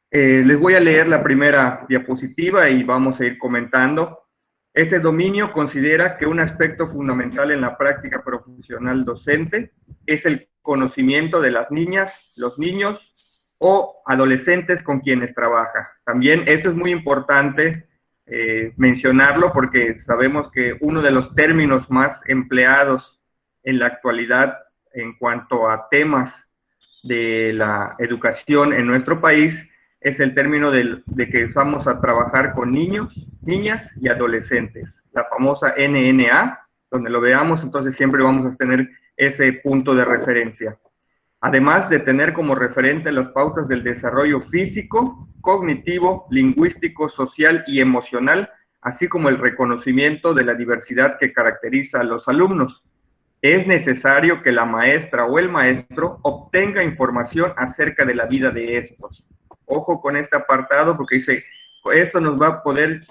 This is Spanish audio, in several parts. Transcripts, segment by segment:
Les voy a leer la primera diapositiva y vamos a ir comentando. Este dominio considera que un aspecto fundamental en la práctica profesional docente es el conocimiento de las niñas, los niños o adolescentes con quienes trabaja. También esto es muy importante mencionarlo porque sabemos que uno de los términos más empleados en la actualidad en cuanto a temas de la educación en nuestro país es el término de que vamos a trabajar con niños, niñas y adolescentes, la famosa NNA, donde lo veamos, entonces siempre vamos a tener ese punto de referencia. Además de tener como referente las pautas del desarrollo físico, cognitivo, lingüístico, social y emocional, así como el reconocimiento de la diversidad que caracteriza a los alumnos. Es necesario que la maestra o el maestro obtenga información acerca de la vida de estos. Ojo con este apartado porque dice, esto nos va a poder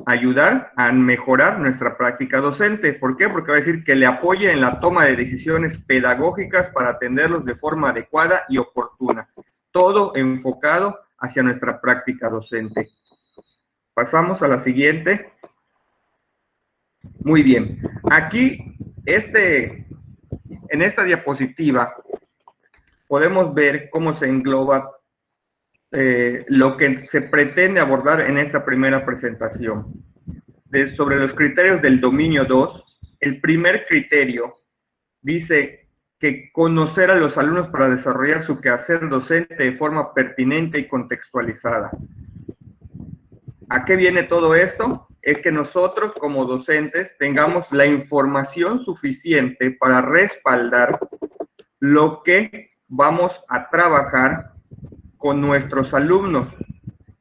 ayudar a mejorar nuestra práctica docente. ¿Por qué? Porque va a decir que le apoye en la toma de decisiones pedagógicas para atenderlos de forma adecuada y oportuna. Todo enfocado hacia nuestra práctica docente. Pasamos a la siguiente. Muy bien. Aquí, en esta diapositiva, podemos ver cómo se engloba lo que se pretende abordar en esta primera presentación. Sobre los criterios del dominio 2, el primer criterio dice que conocer a los alumnos para desarrollar su quehacer docente de forma pertinente y contextualizada. ¿A qué viene todo esto? Es que nosotros como docentes tengamos la información suficiente para respaldar lo que vamos a trabajar con nuestros alumnos.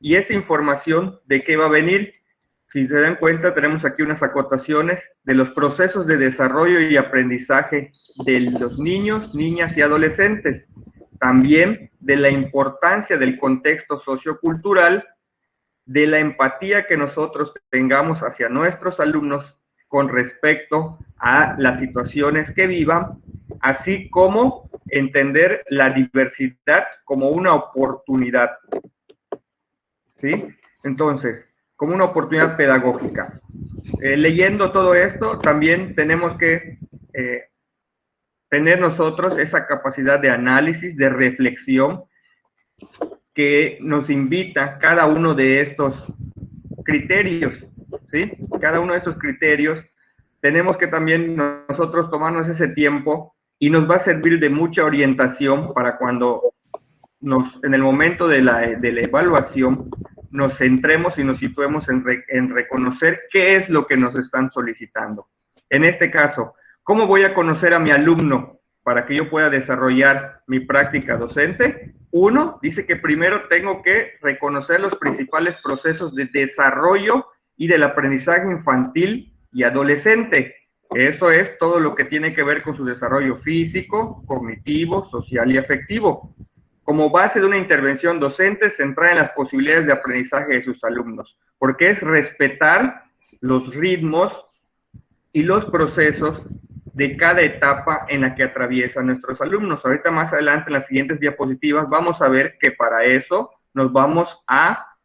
Y esa información, ¿de qué va a venir? Si se dan cuenta, tenemos aquí unas acotaciones de los procesos de desarrollo y aprendizaje de los niños, niñas y adolescentes. También de la importancia del contexto sociocultural, de la empatía que nosotros tengamos hacia nuestros alumnos con respecto a las situaciones que vivan, así como entender la diversidad como una oportunidad, ¿sí? Entonces, como una oportunidad pedagógica. Leyendo todo esto, también tenemos que tener nosotros esa capacidad de análisis, de reflexión, que nos invita cada uno de estos criterios, ¿sí? Cada uno de estos criterios tenemos que también nosotros tomarnos ese tiempo y nos va a servir de mucha orientación para cuando en el momento de la evaluación nos centremos y nos situemos en reconocer qué es lo que nos están solicitando. En este caso, ¿cómo voy a conocer a mi alumno para que yo pueda desarrollar mi práctica docente? Uno, dice que primero tengo que reconocer los principales procesos de desarrollo y del aprendizaje infantil y adolescente. Eso es todo lo que tiene que ver con su desarrollo físico, cognitivo, social y afectivo, como base de una intervención docente centrada en las posibilidades de aprendizaje de sus alumnos, porque es respetar los ritmos y los procesos de cada etapa en la que atraviesan nuestros alumnos. Ahorita más adelante, en las siguientes diapositivas, vamos a ver que para eso nos vamos a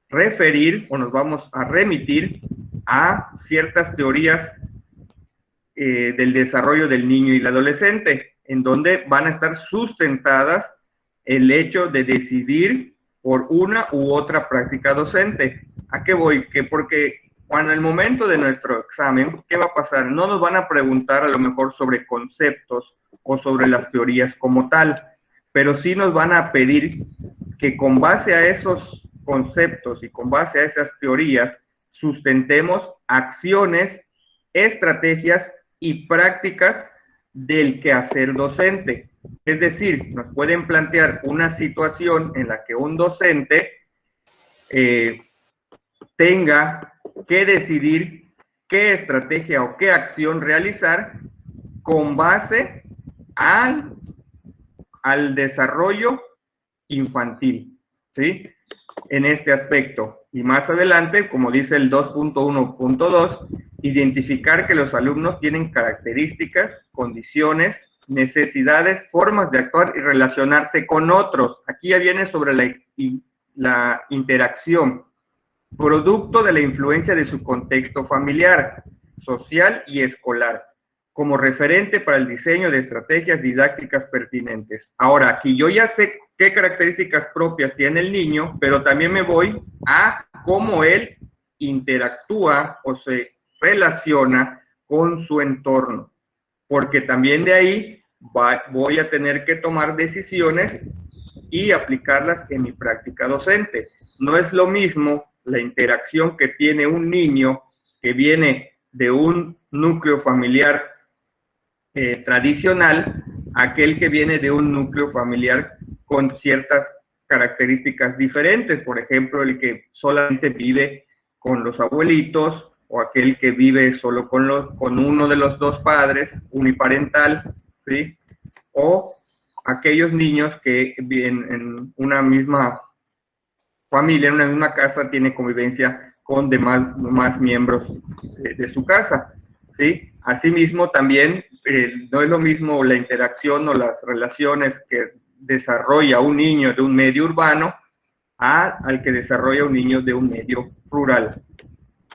referir o nos vamos a remitir a ciertas teorías del desarrollo del niño y el adolescente, en donde van a estar sustentadas el hecho de decidir por una u otra práctica docente. ¿A qué voy? Que porque cuando en el momento de nuestro examen, ¿qué va a pasar? No nos van a preguntar a lo mejor sobre conceptos o sobre las teorías como tal, pero sí nos van a pedir que con base a esos conceptos y con base a esas teorías sustentemos acciones, estrategias y prácticas del quehacer docente. Es decir, nos pueden plantear una situación en la que un docente tenga que decidir qué estrategia o qué acción realizar con base al desarrollo infantil, ¿sí? En este aspecto. Y más adelante, como dice el 2.1.2, identificar que los alumnos tienen características, condiciones, necesidades, formas de actuar y relacionarse con otros. Aquí ya viene sobre la interacción, producto de la influencia de su contexto familiar, social y escolar, como referente para el diseño de estrategias didácticas pertinentes. Ahora, aquí yo ya sé qué características propias tiene el niño, pero también me voy a cómo él interactúa o se relaciona con su entorno, porque también de ahí voy a tener que tomar decisiones y aplicarlas en mi práctica docente. No es lo mismo la interacción que tiene un niño que viene de un núcleo familiar tradicional, aquel que viene de un núcleo familiar con ciertas características diferentes. Por ejemplo, el que solamente vive con los abuelitos, o aquel que vive solo con uno de los dos padres, uniparental, ¿sí? O aquellos niños que viven en una misma familia, en una misma casa, tiene convivencia con demás miembros de su casa, ¿sí? Asimismo, también no es lo mismo la interacción o las relaciones que desarrolla un niño de un medio urbano al que desarrolla un niño de un medio rural.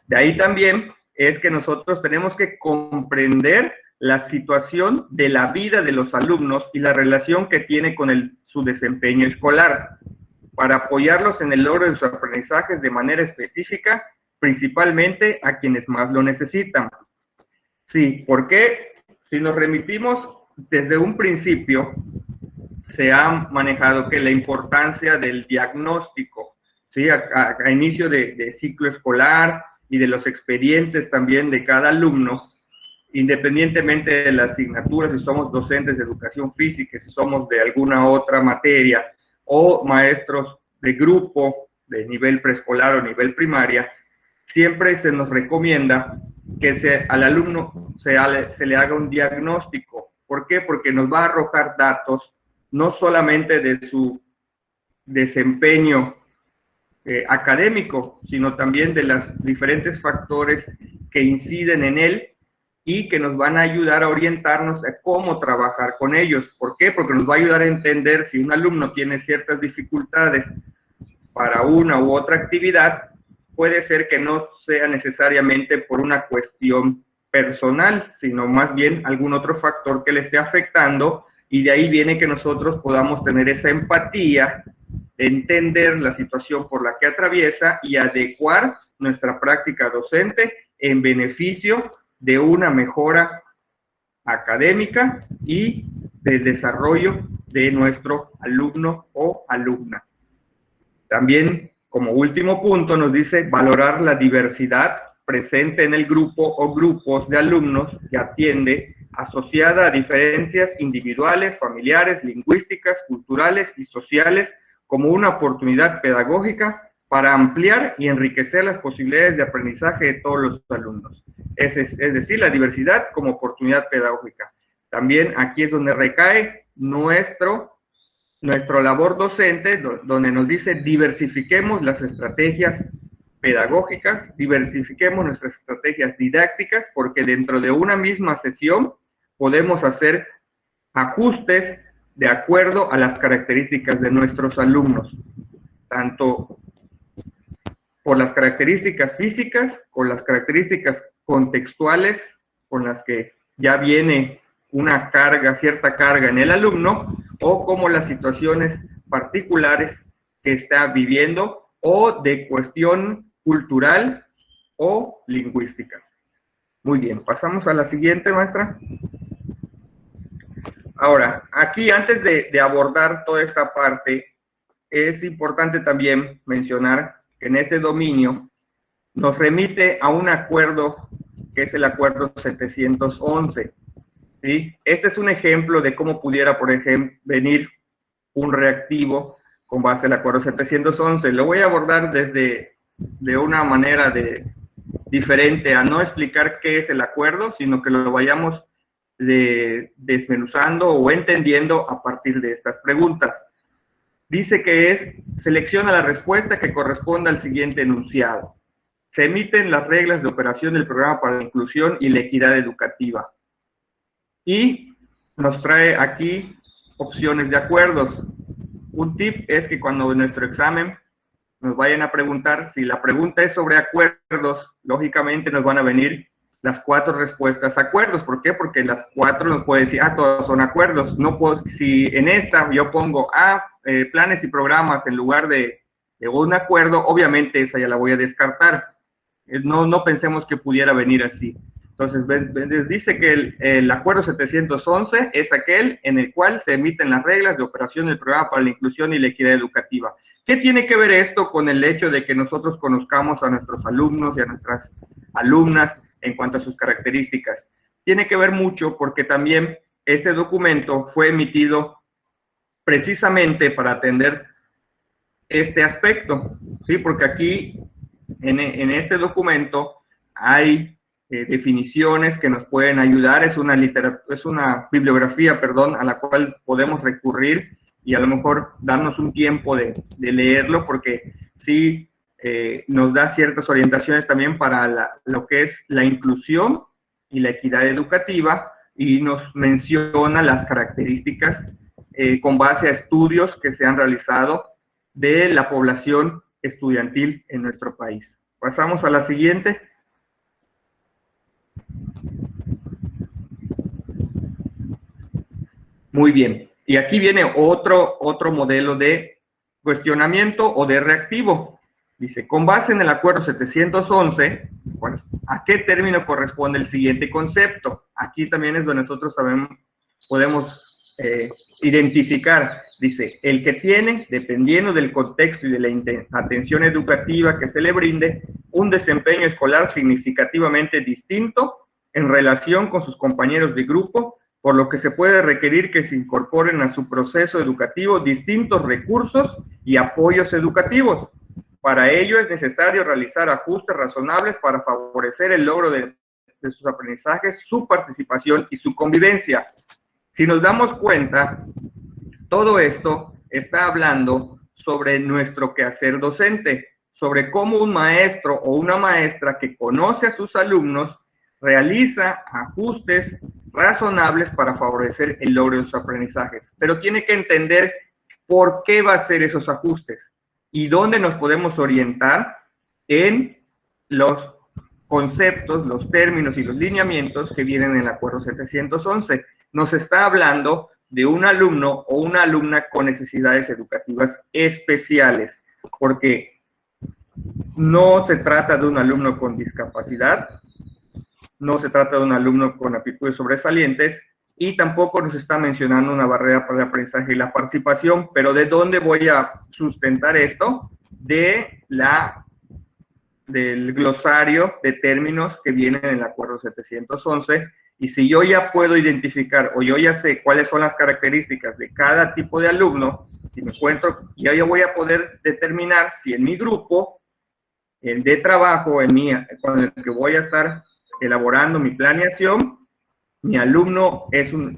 De ahí también es que nosotros tenemos que comprender la situación de la vida de los alumnos y la relación que tiene con su desempeño escolar, para apoyarlos en el logro de sus aprendizajes de manera específica, principalmente a quienes más lo necesitan. Sí, porque si nos remitimos desde un principio, se ha manejado que la importancia del diagnóstico, ¿sí? A inicio de ciclo escolar y de los expedientes también de cada alumno, independientemente de la asignatura, si somos docentes de educación física, si somos de alguna otra materia, o maestros de grupo, de nivel preescolar o nivel primaria, siempre se nos recomienda que al alumno se le haga un diagnóstico. ¿Por qué? Porque nos va a arrojar datos no solamente de su desempeño académico, sino también de los diferentes factores que inciden en él y que nos van a ayudar a orientarnos a cómo trabajar con ellos. ¿Por qué? Porque nos va a ayudar a entender si un alumno tiene ciertas dificultades para una u otra actividad, puede ser que no sea necesariamente por una cuestión personal, sino más bien algún otro factor que le esté afectando, y de ahí viene que nosotros podamos tener esa empatía, entender la situación por la que atraviesa y adecuar nuestra práctica docente en beneficio de una mejora académica y del desarrollo de nuestro alumno o alumna. También, como último punto, nos dice valorar la diversidad presente en el grupo o grupos de alumnos que atiende, asociada a diferencias individuales, familiares, lingüísticas, culturales y sociales, como una oportunidad pedagógica para ampliar y enriquecer las posibilidades de aprendizaje de todos los alumnos. Es decir, la diversidad como oportunidad pedagógica. También aquí es donde recae nuestra labor docente, donde nos dice diversifiquemos las estrategias pedagógicas, diversifiquemos nuestras estrategias didácticas, porque dentro de una misma sesión podemos hacer ajustes de acuerdo a las características de nuestros alumnos, tanto por las características físicas, con las características contextuales, con las que ya viene una carga, cierta carga en el alumno, o como las situaciones particulares que está viviendo, o de cuestión cultural o lingüística. Muy bien, pasamos a la siguiente, maestra. Ahora, aquí antes de abordar toda esta parte, es importante también mencionar que en este dominio nos remite a un acuerdo que es el acuerdo 711. ¿Sí? Este es un ejemplo de cómo pudiera, por ejemplo, venir un reactivo con base al acuerdo 711. Lo voy a abordar de una manera diferente, a no explicar qué es el acuerdo, sino que lo vayamos desmenuzando o entendiendo a partir de estas preguntas. Dice que selecciona la respuesta que corresponda al siguiente enunciado. Se emiten las reglas de operación del programa para la inclusión y la equidad educativa. Y nos trae aquí opciones de acuerdos. Un tip es que cuando en nuestro examen nos vayan a preguntar, si la pregunta es sobre acuerdos, lógicamente nos van a venir las 4 respuestas acuerdos. ¿Por qué? Porque las 4 nos puede decir, todos son acuerdos. No puedo, si en esta yo pongo planes y programas en lugar de un acuerdo, obviamente esa ya la voy a descartar. No pensemos que pudiera venir así. Entonces, les dice que el acuerdo 711 es aquel en el cual se emiten las reglas de operación del programa para la inclusión y la equidad educativa. ¿Qué tiene que ver esto con el hecho de que nosotros conozcamos a nuestros alumnos y a nuestras alumnas en cuanto a sus características? Tiene que ver mucho porque también este documento fue emitido precisamente para atender este aspecto, ¿sí? Porque aquí, en este documento, hay definiciones que nos pueden ayudar, es una bibliografía, a la cual podemos recurrir y a lo mejor darnos un tiempo de leerlo, porque sí nos da ciertas orientaciones también para lo que es la inclusión y la equidad educativa, y nos menciona las características con base a estudios que se han realizado de la población estudiantil en nuestro país. Pasamos a la siguiente. Muy bien. Y aquí viene otro modelo de cuestionamiento o de reactivo. Dice, con base en el acuerdo 711, pues, ¿a qué término corresponde el siguiente concepto? Aquí también es donde nosotros también podemos identificar. Dice, el que tiene, dependiendo del contexto y de la atención educativa que se le brinde, un desempeño escolar significativamente distinto en relación con sus compañeros de grupo, por lo que se puede requerir que se incorporen a su proceso educativo distintos recursos y apoyos educativos. Para ello es necesario realizar ajustes razonables para favorecer el logro de sus aprendizajes, su participación y su convivencia. Si nos damos cuenta, todo esto está hablando sobre nuestro quehacer docente, sobre cómo un maestro o una maestra que conoce a sus alumnos realiza ajustes razonables para favorecer el logro de sus aprendizajes. Pero tiene que entender por qué va a hacer esos ajustes y dónde nos podemos orientar en los conceptos, los términos y los lineamientos que vienen en el acuerdo 711. Nos está hablando de un alumno o una alumna con necesidades educativas especiales, porque no se trata de un alumno con discapacidad, no se trata de un alumno con aptitudes sobresalientes, y tampoco nos está mencionando una barrera para el aprendizaje y la participación. Pero ¿de dónde voy a sustentar esto? Del glosario de términos que vienen en el acuerdo 711, y si yo ya puedo identificar o yo ya sé cuáles son las características de cada tipo de alumno, si me encuentro, ya yo voy a poder determinar si en mi grupo de trabajo, con el que voy a estar elaborando mi planeación, mi alumno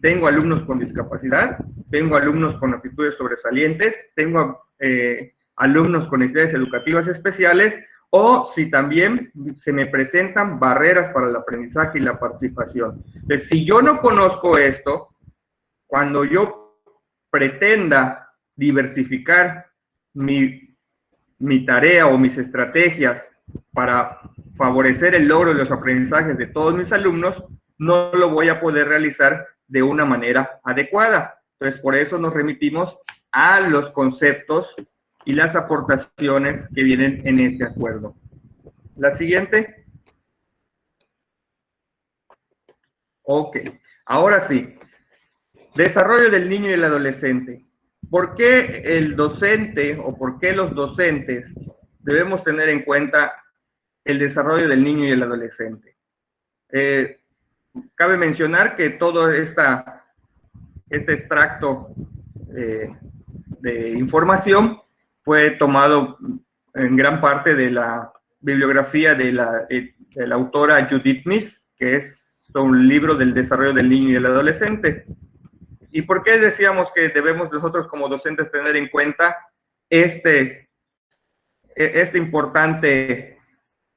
tengo alumnos con discapacidad, tengo alumnos con aptitudes sobresalientes, tengo alumnos con necesidades educativas especiales, o si también se me presentan barreras para el aprendizaje y la participación. Entonces, si yo no conozco esto, cuando yo pretenda diversificar mi tarea o mis estrategias para favorecer el logro de los aprendizajes de todos mis alumnos, no lo voy a poder realizar de una manera adecuada. Entonces, por eso nos remitimos a los conceptos y las aportaciones que vienen en este acuerdo. La siguiente. Ok, ahora sí. Desarrollo del niño y el adolescente. ¿Por qué el docente o por qué los docentes debemos tener en cuenta el desarrollo del niño y el adolescente? Cabe mencionar que todo este extracto de información fue tomado en gran parte de la bibliografía de la autora Judith Mies, que es un libro del desarrollo del niño y el adolescente. ¿Y por qué decíamos que debemos nosotros como docentes tener en cuenta este importante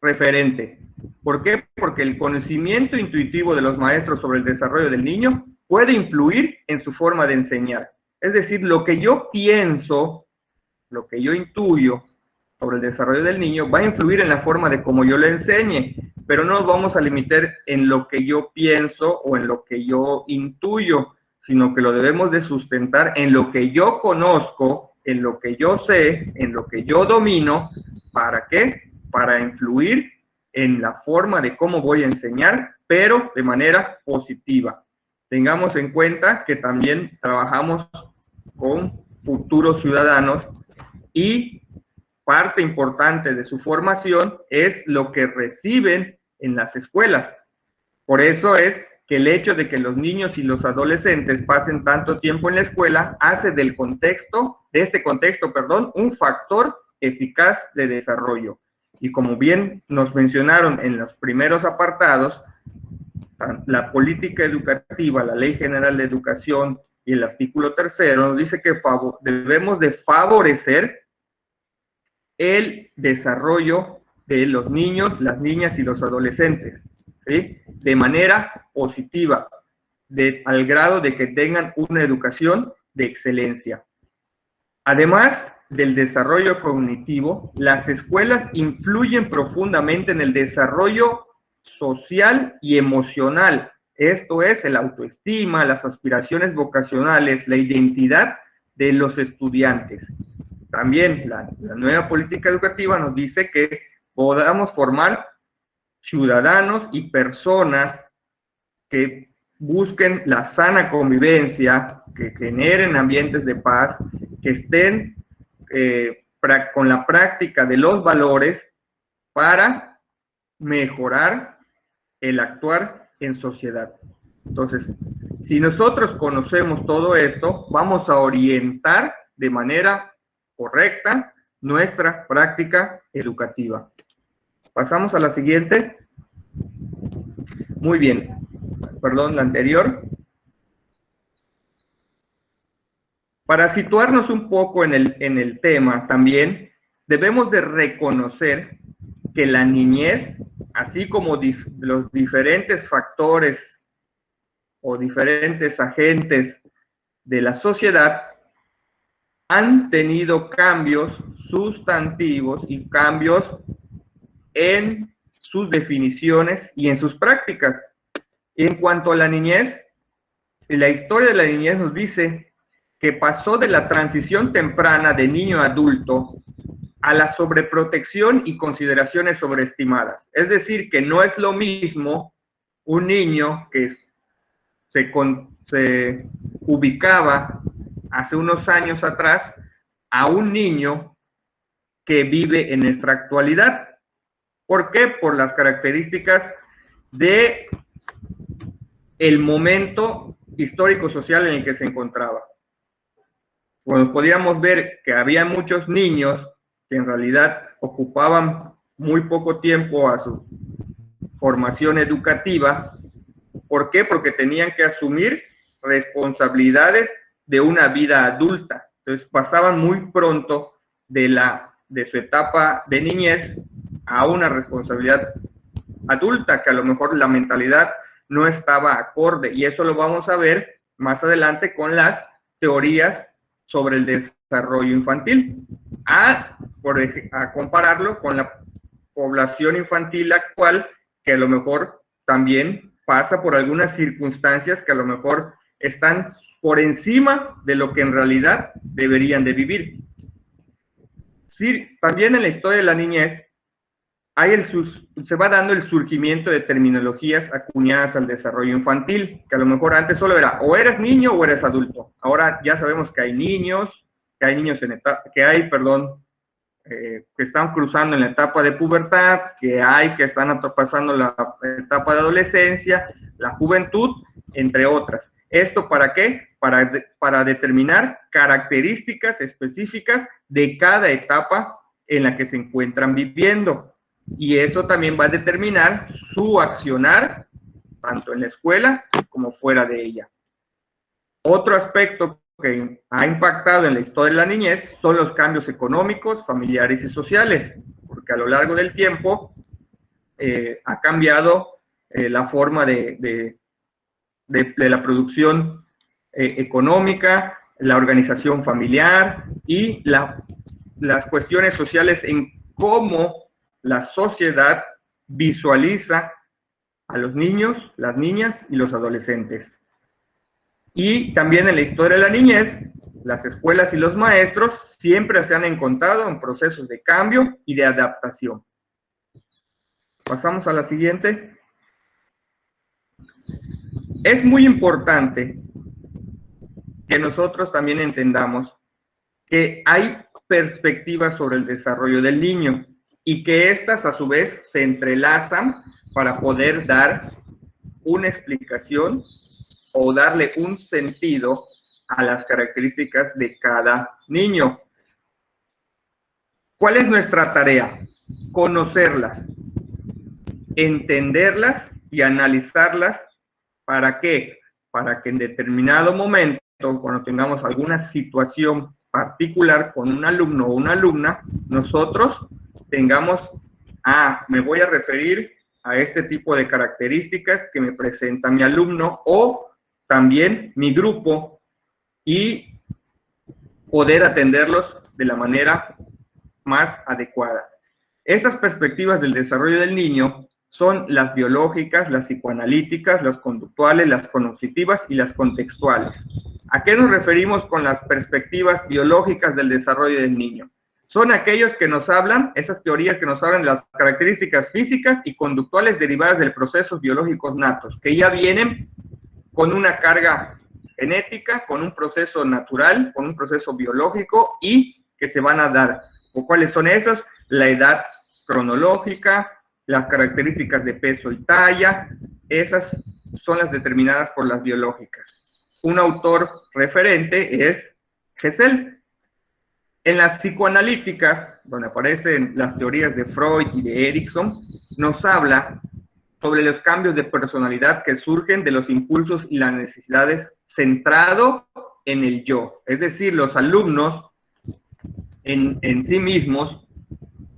referente? ¿Por qué? Porque el conocimiento intuitivo de los maestros sobre el desarrollo del niño puede influir en su forma de enseñar. Es decir, lo que yo pienso, lo que yo intuyo, sobre el desarrollo del niño, va a influir en la forma de cómo yo le enseñe, pero no nos vamos a limitar en lo que yo pienso o en lo que yo intuyo, sino que lo debemos de sustentar en lo que yo conozco, en lo que yo sé, en lo que yo domino. ¿Para qué? Para influir en la forma de cómo voy a enseñar, pero de manera positiva. Tengamos en cuenta que también trabajamos con futuros ciudadanos y parte importante de su formación es lo que reciben en las escuelas. Por eso es que el hecho de que los niños y los adolescentes pasen tanto tiempo en la escuela hace de este contexto, un factor eficaz de desarrollo. Y como bien nos mencionaron en los primeros apartados, la política educativa, la Ley General de Educación y el artículo 3 nos dice que debemos de favorecer el desarrollo de los niños, las niñas y los adolescentes, ¿sí? De manera positiva, al grado de que tengan una educación de excelencia. Además del desarrollo cognitivo, las escuelas influyen profundamente en el desarrollo social y emocional. Esto es el autoestima, las aspiraciones vocacionales, la identidad de los estudiantes. También la nueva política educativa nos dice que podamos formar ciudadanos y personas que busquen la sana convivencia, que generen ambientes de paz, que estén con la práctica de los valores para mejorar el actuar en sociedad. Entonces, si nosotros conocemos todo esto, vamos a orientar de manera correcta nuestra práctica educativa. Pasamos a la siguiente. Muy bien. Perdón, la anterior. Para situarnos un poco en el tema también, debemos de reconocer que la niñez, así como los diferentes factores o diferentes agentes de la sociedad, han tenido cambios sustantivos y cambios en sus definiciones y en sus prácticas. En cuanto a la niñez, la historia de la niñez nos dice que pasó de la transición temprana de niño a adulto a la sobreprotección y consideraciones sobreestimadas. Es decir, que no es lo mismo un niño que se ubicaba hace unos años atrás a un niño que vive en nuestra actualidad. ¿Por qué? Por las características de el momento histórico-social en el que se encontraba. Pues podíamos ver que había muchos niños que en realidad ocupaban muy poco tiempo a su formación educativa. ¿Por qué? Porque tenían que asumir responsabilidades de una vida adulta. Entonces pasaban muy pronto de su etapa de niñez a una responsabilidad adulta, que a lo mejor la mentalidad no estaba acorde, y eso lo vamos a ver más adelante con las teorías sobre el desarrollo infantil, a compararlo con la población infantil actual, que a lo mejor también pasa por algunas circunstancias que a lo mejor están por encima de lo que en realidad deberían de vivir. Sí, también en la historia de la niñez se va dando el surgimiento de terminologías acuñadas al desarrollo infantil, que a lo mejor antes solo era o eres niño o eres adulto. Ahora ya sabemos que hay niños, que están cruzando en la etapa de pubertad, que están pasando la etapa de adolescencia, la juventud, entre otras. ¿Esto para qué? Para determinar características específicas de cada etapa en la que se encuentran viviendo. Y eso también va a determinar su accionar, tanto en la escuela como fuera de ella. Otro aspecto que ha impactado en la historia de la niñez son los cambios económicos, familiares y sociales, porque a lo largo del tiempo ha cambiado la forma de la producción económica, la organización familiar y las cuestiones sociales en cómo la sociedad visualiza a los niños, las niñas y los adolescentes. Y también en la historia de la niñez, las escuelas y los maestros siempre se han encontrado en procesos de cambio y de adaptación. Pasamos a la siguiente. Es muy importante que nosotros también entendamos que hay perspectivas sobre el desarrollo del niño y que éstas a su vez se entrelazan para poder dar una explicación o darle un sentido a las características de cada niño. ¿Cuál es nuestra tarea? Conocerlas, entenderlas y analizarlas. ¿Para qué? Para que en determinado momento, cuando tengamos alguna situación particular con un alumno o una alumna, nosotros tengamos, me voy a referir a este tipo de características que me presenta mi alumno o también mi grupo, y poder atenderlos de la manera más adecuada. Estas perspectivas del desarrollo del niño son las biológicas, las psicoanalíticas, las conductuales, las cognitivas y las contextuales. ¿A qué nos referimos con las perspectivas biológicas del desarrollo del niño? Son aquellos que nos hablan, esas teorías que nos hablan de las características físicas y conductuales derivadas de procesos biológicos natos, que ya vienen con una carga genética, con un proceso natural, con un proceso biológico y que se van a dar. ¿O cuáles son esos? La edad cronológica, las características de peso y talla, esas son las determinadas por las biológicas. Un autor referente es Gesell. En las psicoanalíticas, donde aparecen las teorías de Freud y de Erikson, nos habla sobre los cambios de personalidad que surgen de los impulsos y las necesidades centrado en el yo. Es decir, los alumnos en sí mismos,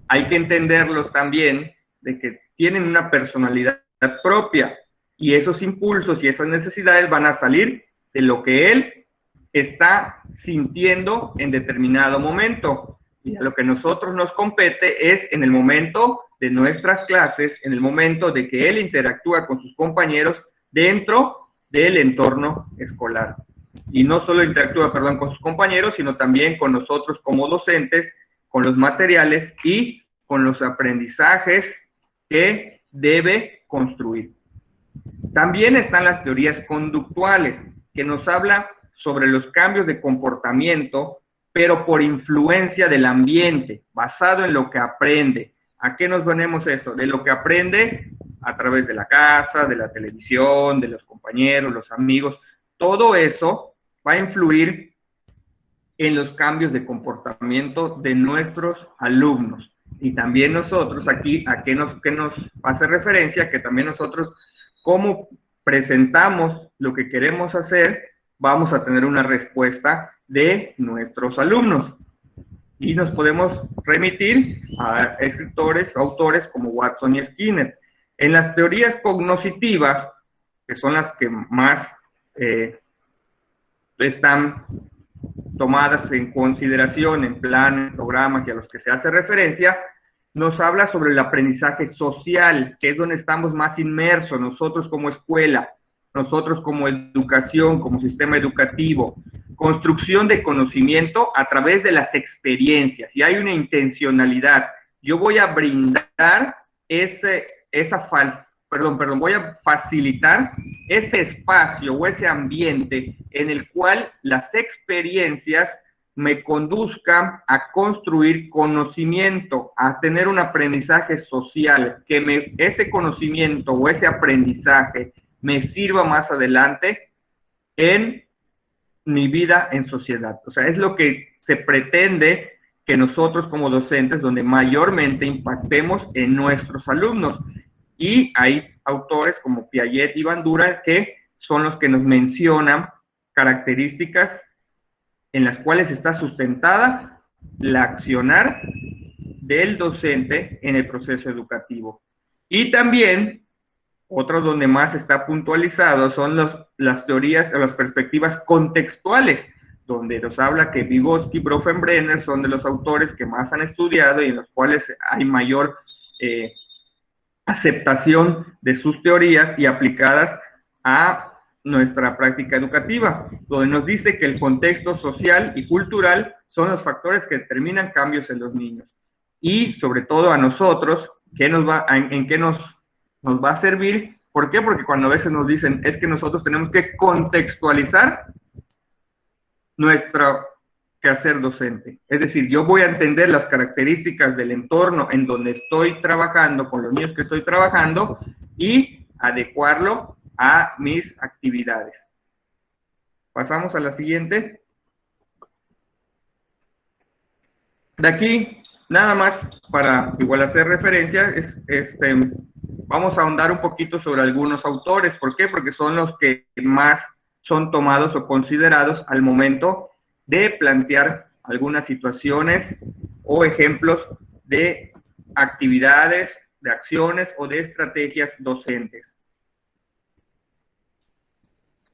hay que entenderlos también de que tienen una personalidad propia y esos impulsos y esas necesidades van a salir de lo que él está sintiendo en determinado momento. Y a lo que a nosotros nos compete es en el momento de nuestras clases, en el momento de que él interactúa con sus compañeros dentro del entorno escolar. Y no solo interactúa, con sus compañeros, sino también con nosotros como docentes, con los materiales y con los aprendizajes que debe construir. También están las teorías conductuales, que nos hablan sobre los cambios de comportamiento, pero por influencia del ambiente, basado en lo que aprende. ¿A qué nos venimos esto? De lo que aprende a través de la casa, de la televisión, de los compañeros, los amigos. Todo eso va a influir en los cambios de comportamiento de nuestros alumnos. Y también nosotros aquí, ¿a qué nos hace referencia? Que también nosotros, como presentamos lo que queremos hacer, vamos a tener una respuesta de nuestros alumnos. Y nos podemos remitir a escritores, autores como Watson y Skinner. En las teorías cognitivas, que son las que más están tomadas en consideración en planes, programas y a los que se hace referencia, nos habla sobre el aprendizaje social, que es donde estamos más inmersos nosotros como escuela, nosotros como educación, como sistema educativo. Construcción de conocimiento a través de las experiencias. Y hay una intencionalidad. Yo voy a brindar voy a facilitar ese espacio o ese ambiente en el cual las experiencias me conduzcan a construir conocimiento, a tener un aprendizaje social, que ese conocimiento o ese aprendizaje me sirva más adelante en mi vida en sociedad. O sea, es lo que se pretende que nosotros como docentes, donde mayormente impactemos en nuestros alumnos. Y hay autores como Piaget y Bandura que son los que nos mencionan características en las cuales está sustentada la accionar del docente en el proceso educativo. Y también, otro donde más está puntualizado son las teorías o las perspectivas contextuales, donde nos habla que Vygotsky y Bronfenbrenner son de los autores que más han estudiado y en los cuales hay mayor aceptación de sus teorías y aplicadas a nuestra práctica educativa, donde nos dice que el contexto social y cultural son los factores que determinan cambios en los niños. Y sobre todo a nosotros, ¿en qué nos va a servir? ¿Por qué? Porque cuando a veces nos dicen, es que nosotros tenemos que contextualizar nuestro quehacer docente. Es decir, yo voy a entender las características del entorno en donde estoy trabajando, con los niños que estoy trabajando, y adecuarlo a mis actividades. Pasamos a la siguiente. De aquí, nada más para igual hacer referencia, vamos a ahondar un poquito sobre algunos autores. ¿Por qué? Porque son los que más son tomados o considerados al momento de plantear algunas situaciones o ejemplos de actividades, de acciones o de estrategias docentes.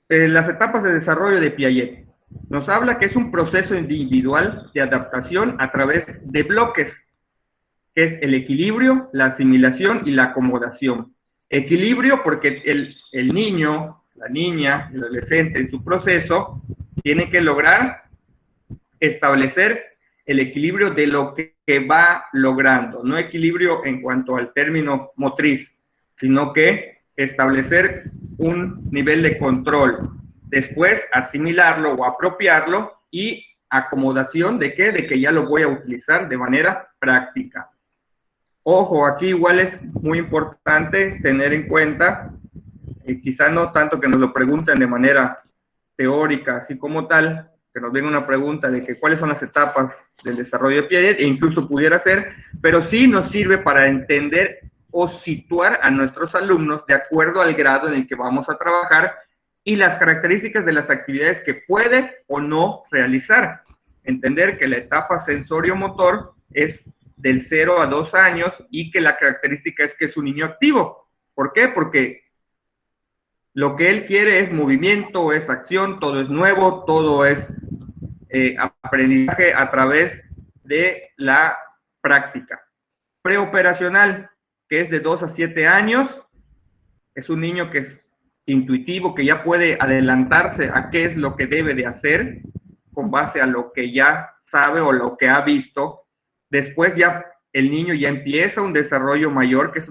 Las etapas de desarrollo de Piaget. Nos habla que es un proceso individual de adaptación a través de bloques, que es el equilibrio, la asimilación y la acomodación. Equilibrio porque el niño, la niña, el adolescente en su proceso tiene que lograr establecer el equilibrio de lo que va logrando, no equilibrio en cuanto al término motriz, sino que establecer un nivel de control, después asimilarlo o apropiarlo y acomodación de ¿qué? De que ya lo voy a utilizar de manera práctica. Ojo, aquí igual es muy importante tener en cuenta, quizá no tanto que nos lo pregunten de manera teórica, así como tal, que nos venga una pregunta de que cuáles son las etapas del desarrollo de Piaget, e incluso pudiera ser, pero sí nos sirve para entender o situar a nuestros alumnos de acuerdo al grado en el que vamos a trabajar y las características de las actividades que puede o no realizar. Entender que la etapa sensorio-motor es del 0 a 2 años y que la característica es que es un niño activo. ¿Por qué? Porque lo que él quiere es movimiento, es acción, todo es nuevo, todo es aprendizaje a través de la práctica. Preoperacional, que es de 2 a 7 años, es un niño que es intuitivo, que ya puede adelantarse a qué es lo que debe de hacer con base a lo que ya sabe o lo que ha visto. Después ya el niño ya empieza un desarrollo mayor, que es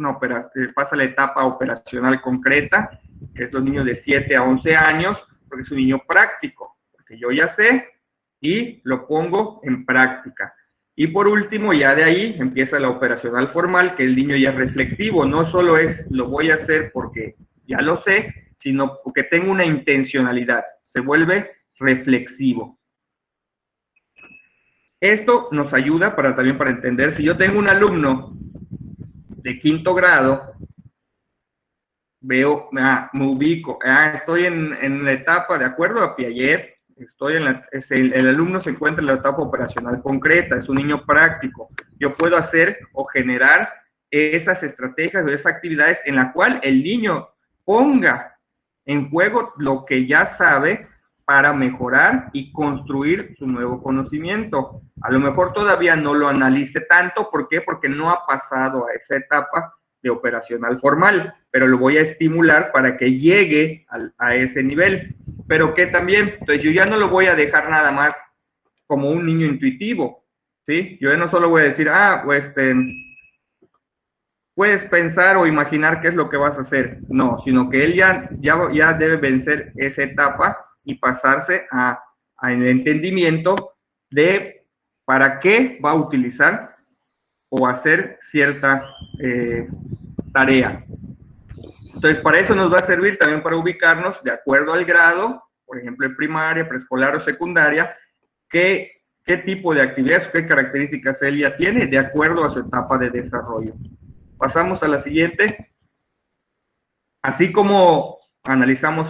pasa a la etapa operacional concreta, que es los niños de 7 a 11 años, porque es un niño práctico, porque yo ya sé y lo pongo en práctica. Y por último, ya de ahí empieza la operacional formal, que el niño ya es reflectivo, no solo es lo voy a hacer porque ya lo sé, sino porque tengo una intencionalidad, se vuelve reflexivo. Esto nos ayuda también para entender, si yo tengo un alumno de 5º grado, veo, me ubico, estoy en la etapa, de acuerdo a Piaget, el alumno se encuentra en la etapa operacional concreta, es un niño práctico. Yo puedo hacer o generar esas estrategias o esas actividades en la cual el niño ponga en juego lo que ya sabe para mejorar y construir su nuevo conocimiento. A lo mejor todavía no lo analice tanto, ¿por qué? Porque no ha pasado a esa etapa de operacional formal, pero lo voy a estimular para que llegue a ese nivel. Pero que también, entonces yo ya no lo voy a dejar nada más como un niño intuitivo, ¿sí? Yo ya no solo voy a decir, puedes pensar o imaginar qué es lo que vas a hacer. No, sino que él ya debe vencer esa etapa y pasarse al entendimiento de para qué va a utilizar o hacer cierta tarea. Entonces, para eso nos va a servir también para ubicarnos de acuerdo al grado, por ejemplo, en primaria, preescolar o secundaria, qué tipo de actividades, qué características él ya tiene de acuerdo a su etapa de desarrollo. Pasamos a la siguiente. Así como analizamos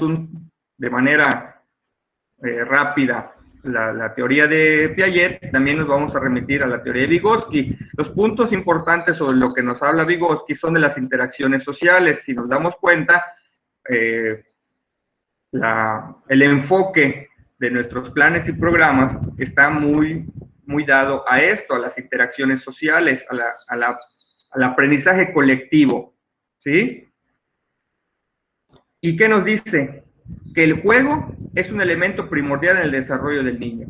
de manera rápida la teoría de Piaget, también nos vamos a remitir a la teoría de Vygotsky. Los puntos importantes sobre lo que nos habla Vygotsky son de las interacciones sociales. Si nos damos cuenta, el enfoque de nuestros planes y programas está muy dado a esto, a las interacciones sociales, al aprendizaje colectivo, ¿sí? ¿Y qué nos dice? Que el juego es un elemento primordial en el desarrollo del niño.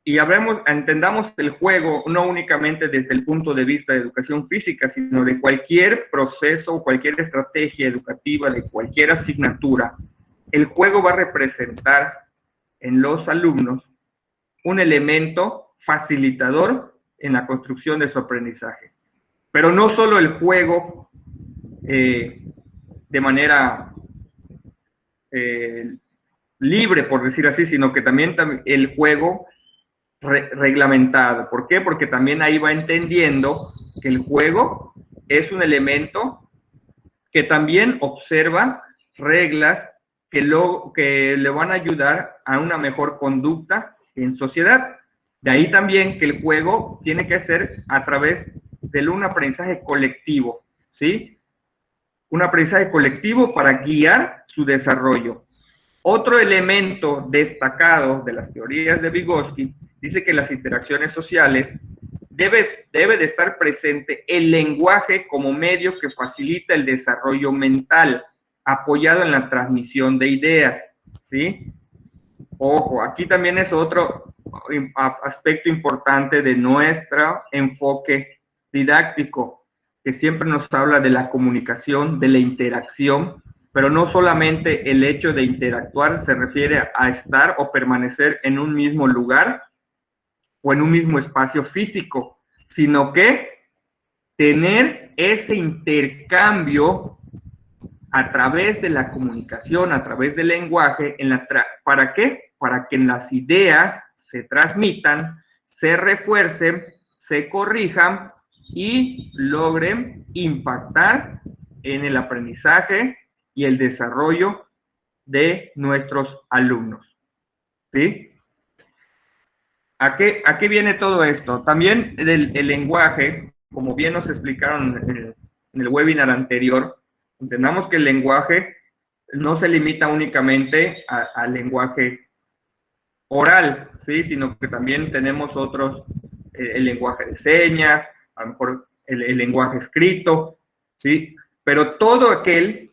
Y entendamos el juego no únicamente desde el punto de vista de educación física, sino de cualquier proceso o cualquier estrategia educativa, de cualquier asignatura. El juego va a representar en los alumnos un elemento facilitador en la construcción de su aprendizaje. Pero no solo el juego de manera libre, por decir así, sino que también el juego reglamentado. ¿Por qué? Porque también ahí va entendiendo que el juego es un elemento que también observa reglas que le van a ayudar a una mejor conducta en sociedad. De ahí también que el juego tiene que ser a través de un aprendizaje colectivo, ¿sí? Un aprendizaje colectivo para guiar su desarrollo. Otro elemento destacado de las teorías de Vygotsky dice que las interacciones sociales debe de estar presente el lenguaje como medio que facilita el desarrollo mental, apoyado en la transmisión de ideas, ¿sí? Ojo, aquí también es otro aspecto importante de nuestro enfoque didáctico, que siempre nos habla de la comunicación, de la interacción, pero no solamente el hecho de interactuar se refiere a estar o permanecer en un mismo lugar o en un mismo espacio físico, sino que tener ese intercambio a través de la comunicación, a través del lenguaje, ¿para qué? Para que las ideas se transmitan, se refuercen, se corrijan y logren impactar en el aprendizaje y el desarrollo de nuestros alumnos, ¿sí? ¿A qué viene todo esto? También el lenguaje, como bien nos explicaron en el webinar anterior, entendamos que el lenguaje no se limita únicamente al lenguaje oral, ¿sí? Sino que también tenemos otros, el lenguaje de señas, a lo mejor el lenguaje escrito, ¿sí? Pero todo aquel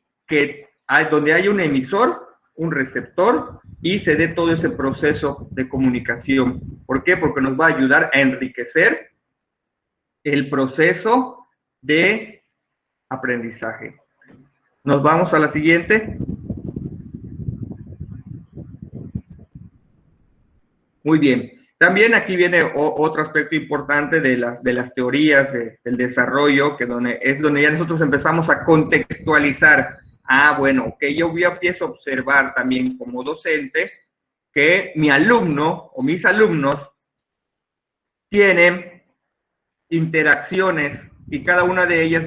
donde hay un emisor, un receptor, y se dé todo ese proceso de comunicación. ¿Por qué? Porque nos va a ayudar a enriquecer el proceso de aprendizaje. Nos vamos a la siguiente. Muy bien. También aquí viene otro aspecto importante de las teorías del desarrollo, que es donde ya nosotros empezamos a contextualizar. Bueno, que yo empiezo a observar también como docente que mi alumno o mis alumnos tienen interacciones y cada una de ellas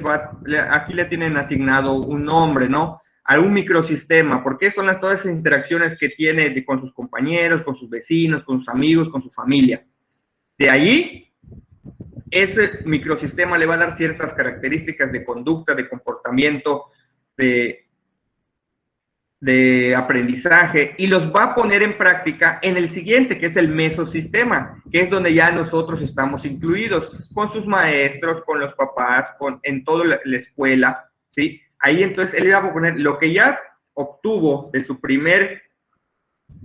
aquí le tienen asignado un nombre, ¿no? Algún microsistema, porque son todas esas interacciones que tiene con sus compañeros, con sus vecinos, con sus amigos, con su familia. De ahí, ese microsistema le va a dar ciertas características de conducta, de comportamiento, de aprendizaje, y los va a poner en práctica en el siguiente, que es el mesosistema, que es donde ya nosotros estamos incluidos, con sus maestros, con los papás, en toda la escuela, ¿sí? Ahí entonces él iba a poner lo que ya obtuvo de su primer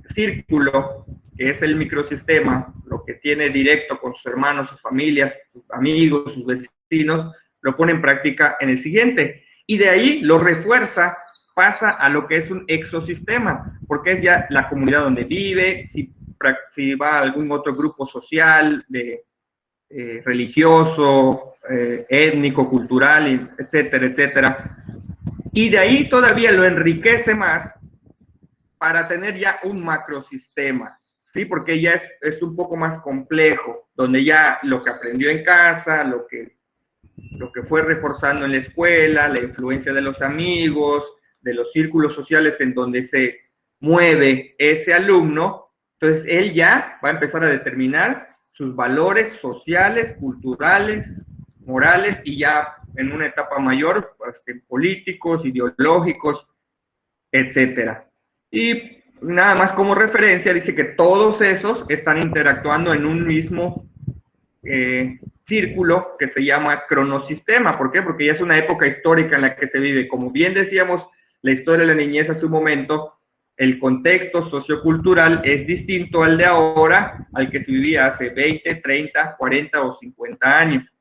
círculo, que es el microsistema, lo que tiene directo con sus hermanos, su familia, sus amigos, sus vecinos, lo pone en práctica en el siguiente. Y de ahí lo refuerza, pasa a lo que es un exosistema, porque es ya la comunidad donde vive, si va a algún otro grupo social, religioso, étnico, cultural, etcétera, etcétera. Y de ahí todavía lo enriquece más para tener ya un macrosistema, ¿sí? Porque ya es un poco más complejo, donde ya lo que aprendió en casa, lo que fue reforzando en la escuela, la influencia de los amigos, de los círculos sociales en donde se mueve ese alumno, entonces él ya va a empezar a determinar sus valores sociales, culturales, morales, y ya en una etapa mayor, políticos, ideológicos, etcétera. Y nada más como referencia, dice que todos esos están interactuando en un mismo círculo que se llama cronosistema. ¿Por qué? Porque ya es una época histórica en la que se vive. Como bien decíamos, la historia de la niñez hace un momento, el contexto sociocultural es distinto al de ahora, al que se vivía hace 20, 30, 40 o 50 años.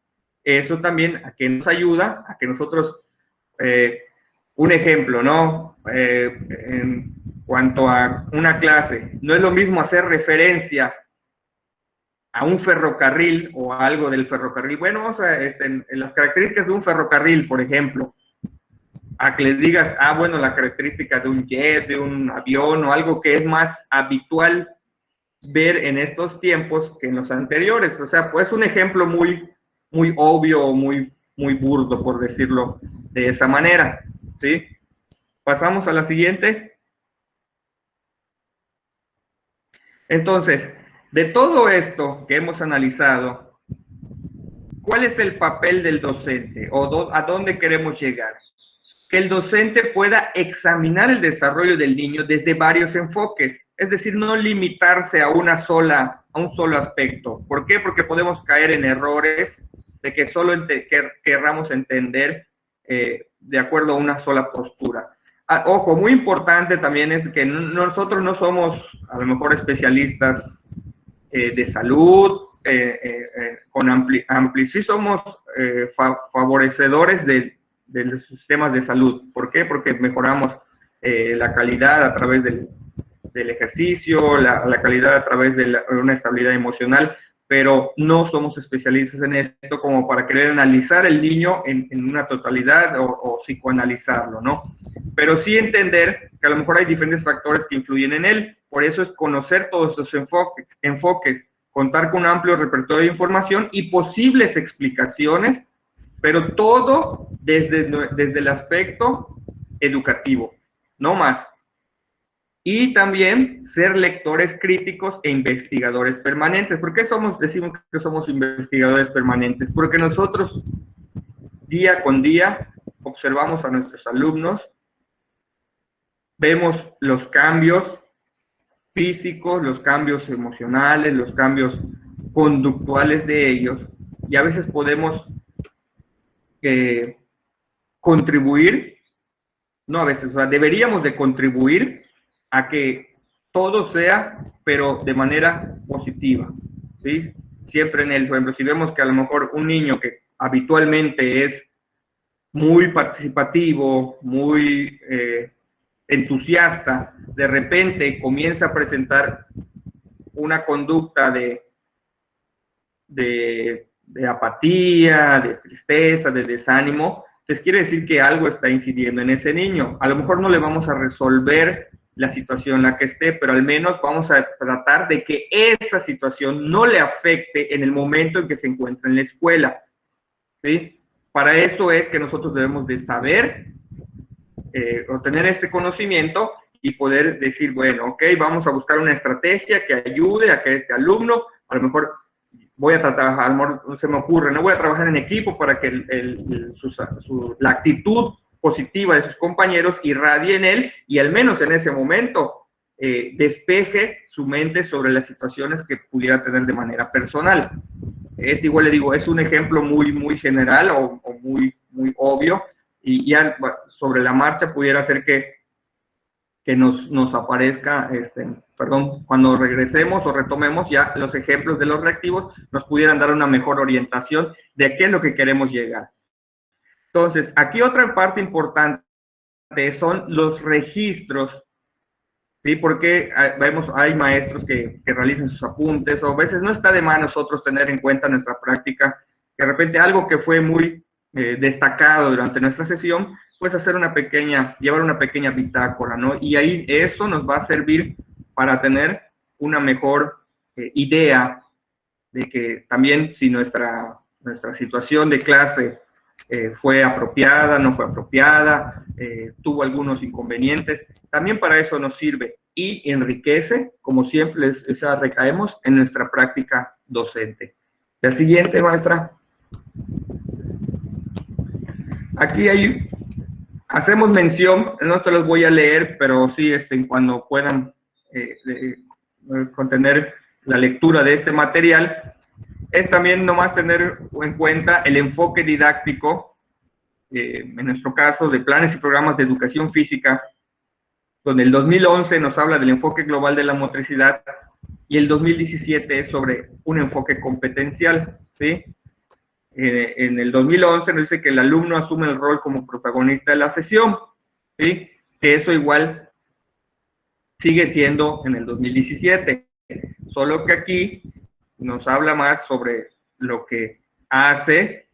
Eso también a que nos ayuda a que nosotros, un ejemplo, ¿no? En cuanto a una clase, no es lo mismo hacer referencia a un ferrocarril o a algo del ferrocarril. Bueno, vamos a, en las características de un ferrocarril, por ejemplo, a que les digas, bueno, la característica de un jet, de un avión o algo que es más habitual ver en estos tiempos que en los anteriores. O sea, pues un ejemplo muy, muy obvio, muy, muy burdo, por decirlo de esa manera, ¿sí? Pasamos a la siguiente. Entonces, de todo esto que hemos analizado, ¿cuál es el papel del docente o a dónde queremos llegar? Que el docente pueda examinar el desarrollo del niño desde varios enfoques, es decir, no limitarse a un solo aspecto. ¿Por qué? Porque podemos caer en errores de que solo querramos entender de acuerdo a una sola postura. Ojo, muy importante también es que nosotros no somos a lo mejor especialistas de salud, sí somos favorecedores de los sistemas de salud. ¿Por qué? Porque mejoramos la calidad a través del ejercicio, la calidad a través de una estabilidad emocional, pero no somos especialistas en esto como para querer analizar el niño en una totalidad o psicoanalizarlo, ¿no? Pero sí entender que a lo mejor hay diferentes factores que influyen en él. Por eso es conocer todos los enfoques, contar con un amplio repertorio de información y posibles explicaciones, pero todo desde el aspecto educativo, no más. Y también ser lectores críticos e investigadores permanentes. ¿Por qué decimos que somos investigadores permanentes? Porque nosotros día con día observamos a nuestros alumnos, vemos los cambios físicos, los cambios emocionales, los cambios conductuales de ellos, y a veces podemos contribuir, no a veces, o sea, deberíamos de contribuir a que todo sea, pero de manera positiva, ¿sí? Siempre en el, por ejemplo, si vemos que a lo mejor un niño que habitualmente es muy participativo, muy entusiasta, de repente comienza a presentar una conducta de apatía, de tristeza, de desánimo, pues quiere decir que algo está incidiendo en ese niño. A lo mejor no le vamos a resolver la situación en la que esté, pero al menos vamos a tratar de que esa situación no le afecte en el momento en que se encuentra en la escuela, ¿sí? Para eso es que nosotros debemos de saber o tener este conocimiento y poder decir, bueno, ok, vamos a buscar una estrategia que ayude a que este alumno, a lo mejor voy a trabajar, a lo mejor se me ocurre, no voy a trabajar en equipo para que la actitud positiva de sus compañeros irradie en él y al menos en ese momento despeje su mente sobre las situaciones que pudiera tener de manera personal. Es igual, le digo, es un ejemplo muy, muy general o muy, muy obvio, y ya sobre la marcha pudiera ser que nos aparezca, perdón, cuando regresemos o retomemos ya los ejemplos de los reactivos, nos pudieran dar una mejor orientación de qué es lo que queremos llegar. Entonces, aquí otra parte importante son los registros, ¿sí? Porque hay maestros que realizan sus apuntes, o a veces no está de más nosotros tener en cuenta nuestra práctica, que de repente algo que fue muy destacado durante nuestra sesión, pues llevar una pequeña bitácora, ¿no? Y ahí eso nos va a servir para tener una mejor idea de que también si nuestra situación de clase fue apropiada, no fue apropiada, tuvo algunos inconvenientes, también para eso nos sirve y enriquece, como siempre recaemos en nuestra práctica docente. La siguiente, maestra. Aquí hacemos mención, no te los voy a leer, pero sí, cuando puedan contener la lectura de este material, es también nomás tener en cuenta el enfoque didáctico, en nuestro caso, de planes y programas de educación física, donde el 2011 nos habla del enfoque global de la motricidad y el 2017 es sobre un enfoque competencial, ¿sí? En el 2011 nos dice que el alumno asume el rol como protagonista de la sesión, ¿sí? Que eso igual sigue siendo en el 2017, solo que aquí nos habla más sobre lo que hace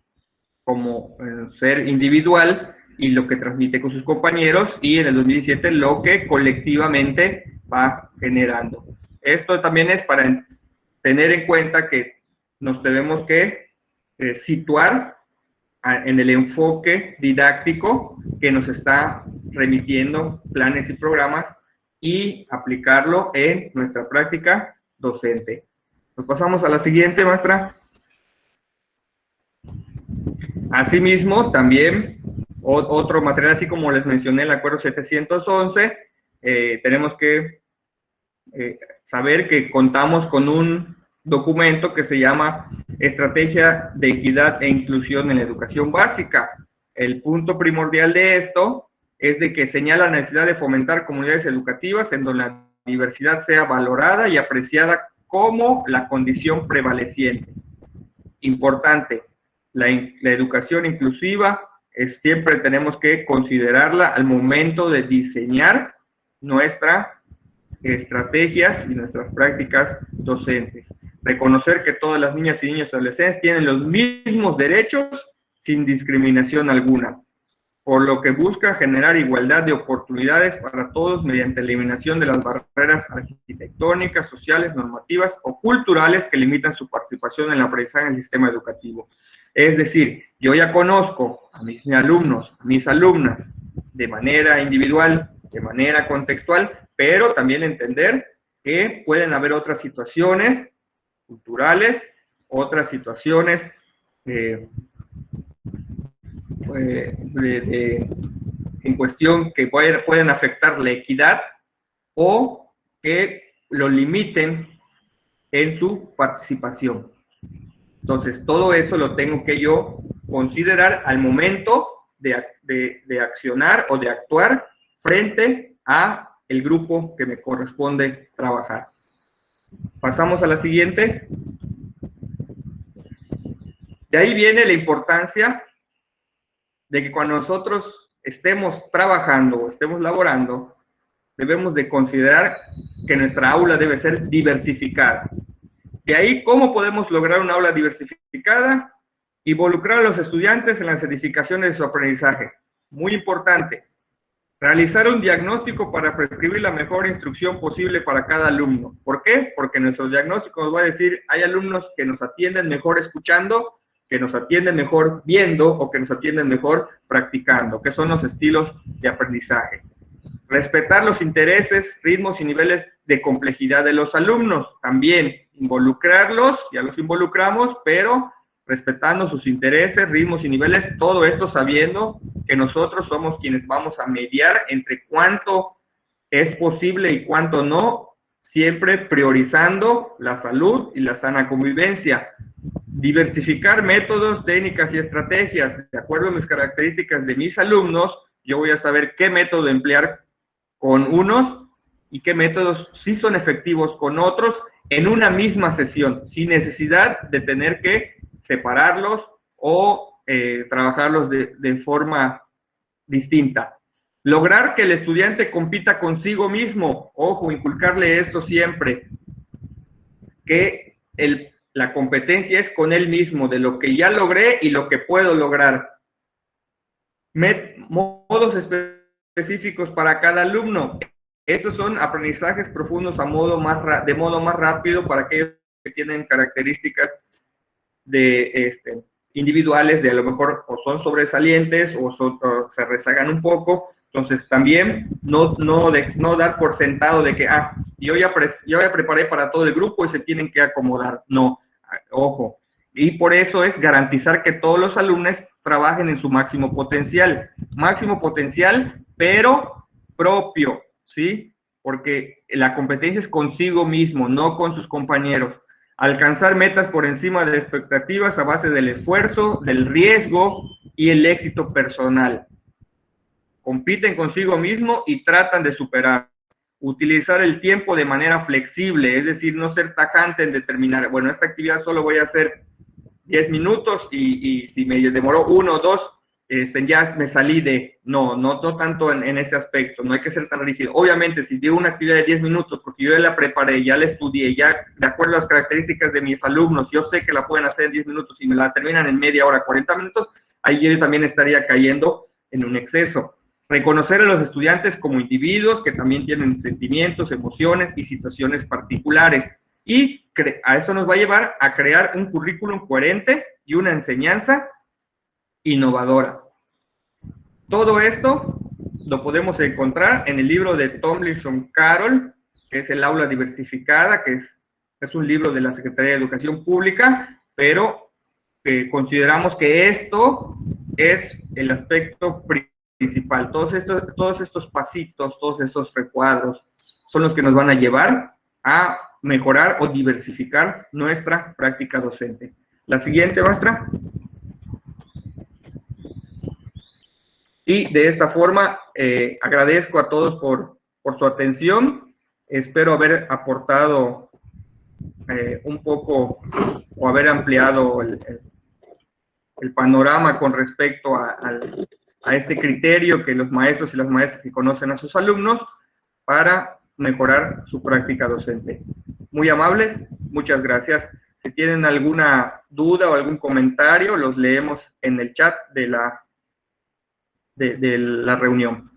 como ser individual y lo que transmite con sus compañeros, y en el 2017 lo que colectivamente va generando. Esto también es para tener en cuenta que nos tenemos que situar en el enfoque didáctico que nos está remitiendo planes y programas y aplicarlo en nuestra práctica docente. Nos pasamos a la siguiente, maestra. Asimismo, también otro material, así como les mencioné, el acuerdo 711, tenemos que saber que contamos con un documento que se llama Estrategia de Equidad e Inclusión en la Educación Básica. El punto primordial de esto es de que señala la necesidad de fomentar comunidades educativas en donde la diversidad sea valorada y apreciada como la condición prevaleciente. Importante, la educación inclusiva siempre tenemos que considerarla al momento de diseñar nuestras estrategias y nuestras prácticas docentes. Reconocer que todas las niñas y niños y adolescentes tienen los mismos derechos sin discriminación alguna, por lo que busca generar igualdad de oportunidades para todos mediante la eliminación de las barreras arquitectónicas, sociales, normativas o culturales que limitan su participación en el aprendizaje en el sistema educativo. Es decir, yo ya conozco a mis alumnos, a mis alumnas, de manera individual, de manera contextual, pero también entender que pueden haber otras situaciones culturales, otras situaciones en cuestión que pueden afectar la equidad o que lo limiten en su participación. Entonces, todo eso lo tengo que yo considerar al momento de accionar o de actuar frente a el grupo que me corresponde trabajar. Pasamos a la siguiente. De ahí viene la importancia de que cuando nosotros estemos trabajando o estemos laborando, debemos de considerar que nuestra aula debe ser diversificada. De ahí, ¿cómo podemos lograr una aula diversificada? Involucrar a los estudiantes en las edificaciones de su aprendizaje. Muy importante. Realizar un diagnóstico para prescribir la mejor instrucción posible para cada alumno. ¿Por qué? Porque nuestro diagnóstico nos va a decir, hay alumnos que nos atienden mejor escuchando, que nos atienden mejor viendo o que nos atienden mejor practicando, que son los estilos de aprendizaje. Respetar los intereses, ritmos y niveles de complejidad de los alumnos. También involucrarlos, ya los involucramos, pero respetando sus intereses, ritmos y niveles, todo esto sabiendo que nosotros somos quienes vamos a mediar entre cuánto es posible y cuánto no, siempre priorizando la salud y la sana convivencia. Diversificar métodos, técnicas y estrategias. De acuerdo a mis características de mis alumnos, yo voy a saber qué método emplear con unos y qué métodos sí son efectivos con otros en una misma sesión, sin necesidad de tener que separarlos o trabajarlos de forma distinta. Lograr que el estudiante compita consigo mismo. Ojo, inculcarle esto siempre, que la competencia es con él mismo, de lo que ya logré y lo que puedo lograr. Modos específicos para cada alumno. Estos son aprendizajes profundos de modo más rápido para aquellos que tienen características individuales, de a lo mejor o son sobresalientes o se rezagan un poco. Entonces también no dar por sentado de que yo ya preparé para todo el grupo y se tienen que acomodar. No, ojo. Y por eso es garantizar que todos los alumnos trabajen en su máximo potencial, pero propio, ¿sí? porque la competencia es consigo mismo, no con sus compañeros. Alcanzar metas por encima de expectativas a base del esfuerzo, del riesgo y el éxito personal. Compiten consigo mismo y tratan de superar. Utilizar el tiempo de manera flexible, es decir, no ser tajante en determinar, bueno, esta actividad solo voy a hacer 10 minutos y si me demoró 1 o 2, ya me salí de, no tanto en ese aspecto, no hay que ser tan rígido. Obviamente, si digo una actividad de 10 minutos, porque yo ya la preparé, ya la estudié, ya de acuerdo a las características de mis alumnos, yo sé que la pueden hacer en 10 minutos y me la terminan en media hora, 40 minutos, ahí yo también estaría cayendo en un exceso. Reconocer a los estudiantes como individuos que también tienen sentimientos, emociones y situaciones particulares. Y a eso nos va a llevar a crear un currículum coherente y una enseñanza innovadora. Todo esto lo podemos encontrar en el libro de Tomlinson Carroll, que es El aula diversificada, que es un libro de la Secretaría de Educación Pública, pero consideramos que esto es el aspecto principal. Todos estos pasitos, todos estos recuadros son los que nos van a llevar a mejorar o diversificar nuestra práctica docente. La siguiente, maestra. Y de esta forma, agradezco a todos por su atención. Espero haber aportado un poco o haber ampliado el panorama con respecto a este criterio que los maestros y las maestras que conocen a sus alumnos para mejorar su práctica docente. Muy amables, muchas gracias. Si tienen alguna duda o algún comentario, los leemos en el chat de la reunión.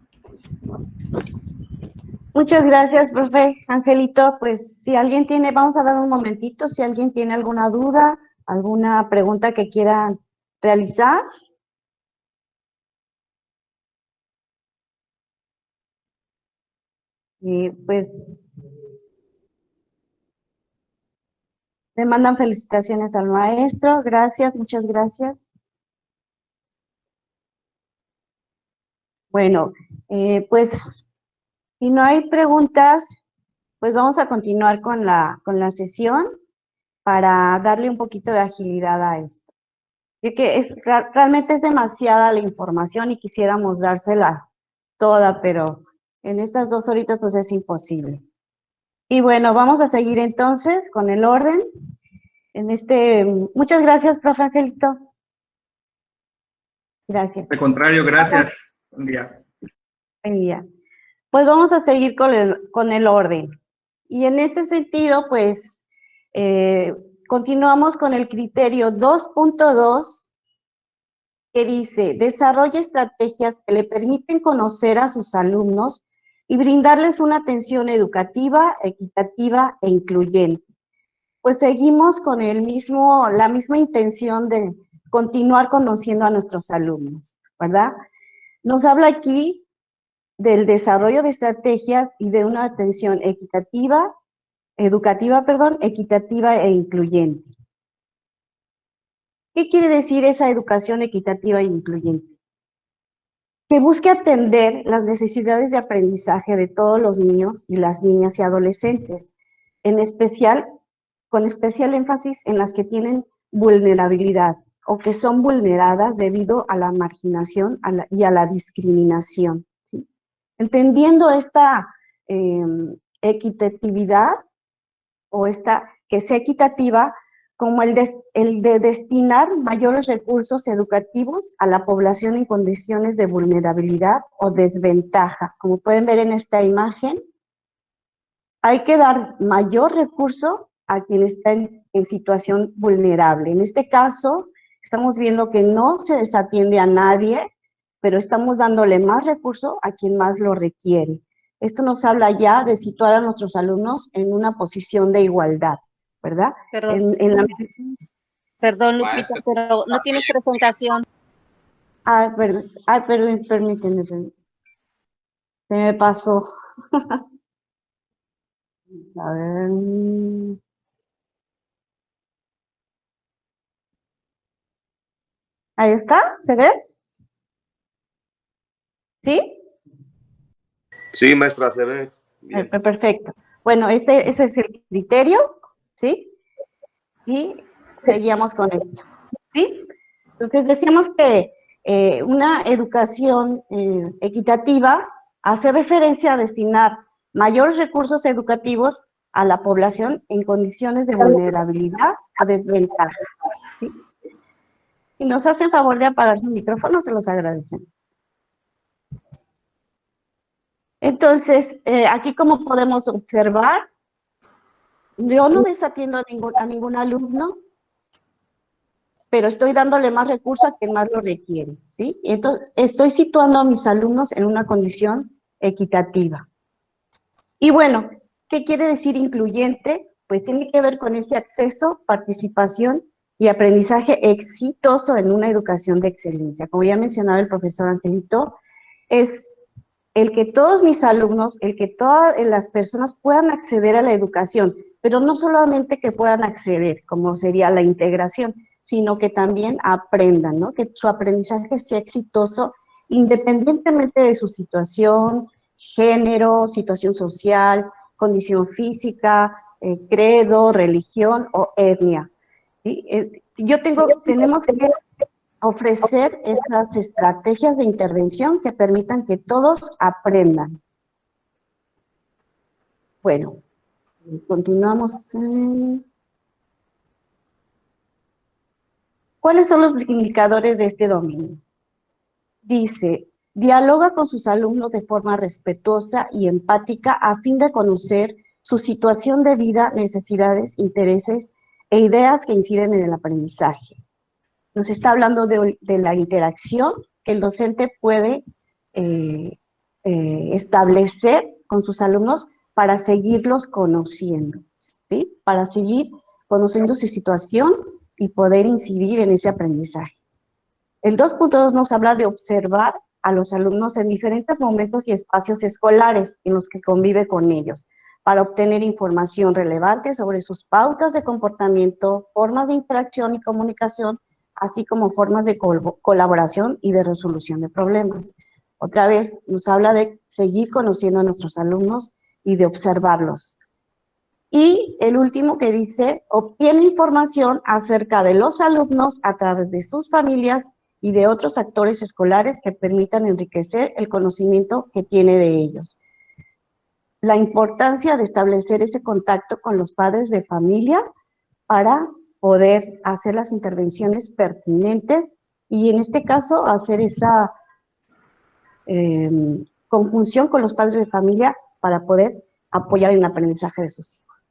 Muchas gracias, profe Angelito. Pues si alguien tiene, vamos a dar un momentito, si alguien tiene alguna duda, alguna pregunta que quieran realizar. Pues le mandan felicitaciones al maestro. Gracias, muchas gracias. Bueno, pues si no hay preguntas, pues vamos a continuar con la sesión para darle un poquito de agilidad a esto. Que realmente es demasiada la información y quisiéramos dársela toda, pero en estas 2 horitas pues es imposible. Y bueno, vamos a seguir entonces con el orden. Muchas gracias, profe Angelito. Gracias. Al contrario, gracias. Buen día. Buen día. Pues vamos a seguir con el orden. Y en ese sentido, pues, continuamos con el criterio 2.2, que dice, desarrolla estrategias que le permiten conocer a sus alumnos y brindarles una atención educativa, equitativa e incluyente. Pues seguimos con la misma intención de continuar conociendo a nuestros alumnos, ¿verdad? Nos habla aquí del desarrollo de estrategias y de una atención equitativa e incluyente. ¿Qué quiere decir esa educación equitativa e incluyente? Que busque atender las necesidades de aprendizaje de todos los niños y las niñas y adolescentes, con especial énfasis en las que tienen vulnerabilidad o que son vulneradas debido a la marginación y a la discriminación, ¿sí? Entendiendo esta equitatividad o que sea equitativa como el de destinar mayores recursos educativos a la población en condiciones de vulnerabilidad o desventaja. Como pueden ver en esta imagen, hay que dar mayor recurso a quien está en situación vulnerable. En este caso, estamos viendo que no se desatiende a nadie, pero estamos dándole más recurso a quien más lo requiere. Esto nos habla ya de situar a nuestros alumnos en una posición de igualdad, ¿verdad? Perdón, perdón Lupita, pero no tienes presentación. Perdón, permíteme. Se me pasó. Vamos a ver. Ahí está, ¿se ve? ¿Sí? Sí, maestra, se ve. Bien. Perfecto. Bueno, ese es el criterio, ¿sí? Y seguíamos con esto, ¿sí? Entonces decíamos que una educación equitativa hace referencia a destinar mayores recursos educativos a la población en condiciones de vulnerabilidad o desventaja, ¿sí? Si nos hacen favor de apagar su micrófono, se los agradecemos. Entonces, aquí como podemos observar, yo no desatiendo a ningún alumno, pero estoy dándole más recursos a quien más lo requiere, ¿sí? Entonces, estoy situando a mis alumnos en una condición equitativa. Y bueno, ¿qué quiere decir incluyente? Pues tiene que ver con ese acceso, participación y aprendizaje exitoso en una educación de excelencia. Como ya mencionaba el profesor Angelito, es el que todos mis alumnos, el que todas las personas puedan acceder a la educación, pero no solamente que puedan acceder, como sería la integración, sino que también aprendan, ¿no? Que su aprendizaje sea exitoso independientemente de su situación, género, situación social, condición física, credo, religión o etnia, ¿sí? Tenemos que ofrecer estas estrategias de intervención que permitan que todos aprendan. Bueno, continuamos. ¿Cuáles son los indicadores de este dominio? Dice, dialoga con sus alumnos de forma respetuosa y empática a fin de conocer su situación de vida, necesidades, intereses e ideas que inciden en el aprendizaje. Nos está hablando de la interacción que el docente puede establecer con sus alumnos para seguirlos conociendo, ¿sí? Para seguir conociendo su situación y poder incidir en ese aprendizaje. El 2.2 nos habla de observar a los alumnos en diferentes momentos y espacios escolares en los que convive con ellos, para obtener información relevante sobre sus pautas de comportamiento, formas de interacción y comunicación, así como formas de colaboración y de resolución de problemas. Otra vez, nos habla de seguir conociendo a nuestros alumnos y de observarlos. Y el último que dice, obtiene información acerca de los alumnos a través de sus familias y de otros actores escolares que permitan enriquecer el conocimiento que tiene de ellos. La importancia de establecer ese contacto con los padres de familia para poder hacer las intervenciones pertinentes y en este caso hacer esa conjunción con los padres de familia para poder apoyar en el aprendizaje de sus hijos.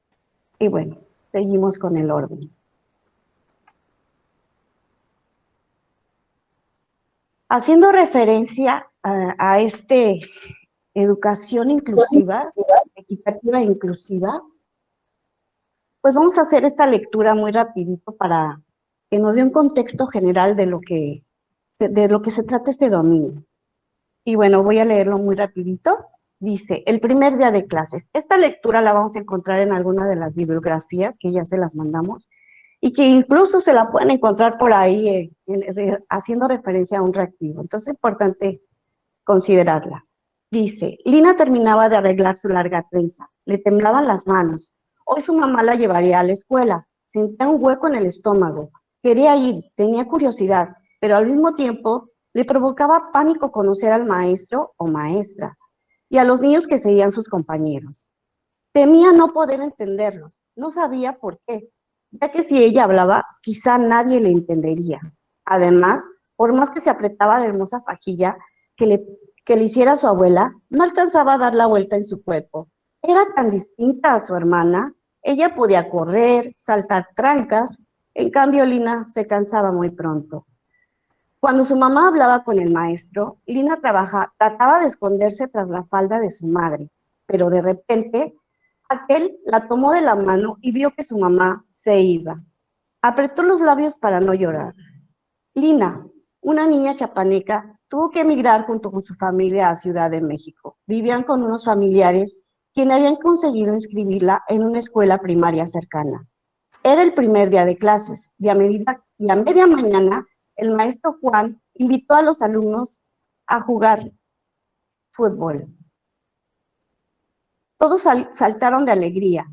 Y bueno, seguimos con el orden. Haciendo referencia a educación inclusiva, equitativa e inclusiva, pues vamos a hacer esta lectura muy rapidito para que nos dé un contexto general de lo que se trata este dominio. Y bueno, voy a leerlo muy rapidito. Dice, el primer día de clases. Esta lectura la vamos a encontrar en alguna de las bibliografías que ya se las mandamos y que incluso se la pueden encontrar por ahí haciendo referencia a un reactivo. Entonces es importante considerarla. Dice, Lina terminaba de arreglar su larga trenza, le temblaban las manos. Hoy su mamá la llevaría a la escuela, sentía un hueco en el estómago, quería ir, tenía curiosidad, pero al mismo tiempo le provocaba pánico conocer al maestro o maestra y a los niños que seguían sus compañeros. Temía no poder entenderlos, no sabía por qué, ya que si ella hablaba, quizá nadie le entendería. Además, por más que se apretaba la hermosa fajilla que le hiciera su abuela, no alcanzaba a dar la vuelta en su cuerpo. Era tan distinta a su hermana, ella podía correr, saltar trancas, en cambio Lina se cansaba muy pronto. Cuando su mamá hablaba con el maestro, Lina trataba de esconderse tras la falda de su madre, pero de repente aquel la tomó de la mano y vio que su mamá se iba. Apretó los labios para no llorar. Lina, una niña chapaneca, tuvo que emigrar junto con su familia a Ciudad de México. Vivían con unos familiares quienes habían conseguido inscribirla en una escuela primaria cercana. Era el primer día de clases y a media mañana el maestro Juan invitó a los alumnos a jugar fútbol. Todos saltaron de alegría.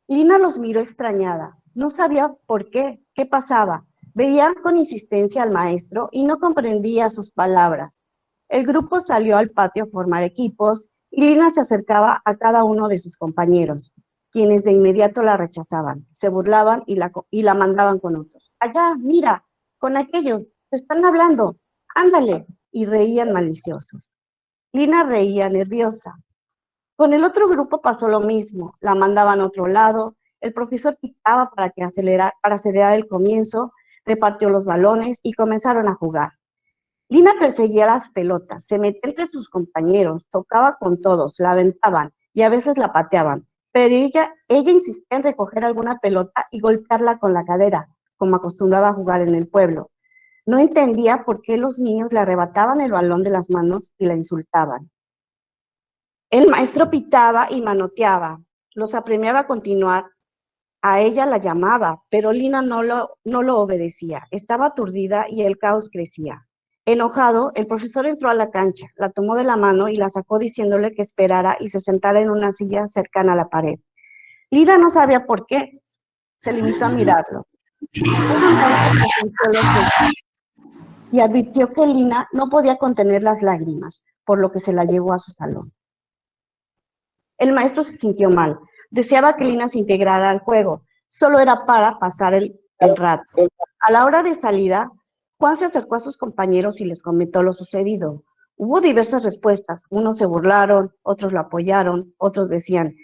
Lina los miró extrañada. No sabía por qué pasaba. Veía con insistencia al maestro y no comprendía sus palabras. El grupo salió al patio a formar equipos y Lina se acercaba a cada uno de sus compañeros, quienes de inmediato la rechazaban, se burlaban y la mandaban con otros. Allá, mira, con aquellos, te están hablando, ándale, y reían maliciosos. Lina reía nerviosa. Con el otro grupo pasó lo mismo, la mandaban a otro lado, el profesor pitaba para acelerar el comienzo, repartió los balones y comenzaron a jugar. Lina perseguía las pelotas, se metía entre sus compañeros, tocaba con todos, la aventaban y a veces la pateaban, pero ella insistía en recoger alguna pelota y golpearla con la cadera, como acostumbraba a jugar en el pueblo. No entendía por qué los niños le arrebataban el balón de las manos y la insultaban. El maestro pitaba y manoteaba, los apremiaba a continuar, a ella la llamaba, pero Lina no lo obedecía, estaba aturdida y el caos crecía. Enojado, el profesor entró a la cancha, la tomó de la mano y la sacó diciéndole que esperara y se sentara en una silla cercana a la pared. Lina no sabía por qué, se limitó a mirarlo. Una maestra presenció los hechos y advirtió que Lina no podía contener las lágrimas, por lo que se la llevó a su salón. El maestro se sintió mal. Deseaba que Lina se integrara al juego. Solo era para pasar el rato. A la hora de salida, Juan se acercó a sus compañeros y les comentó lo sucedido. Hubo diversas respuestas. Unos se burlaron, otros lo apoyaron, otros decían,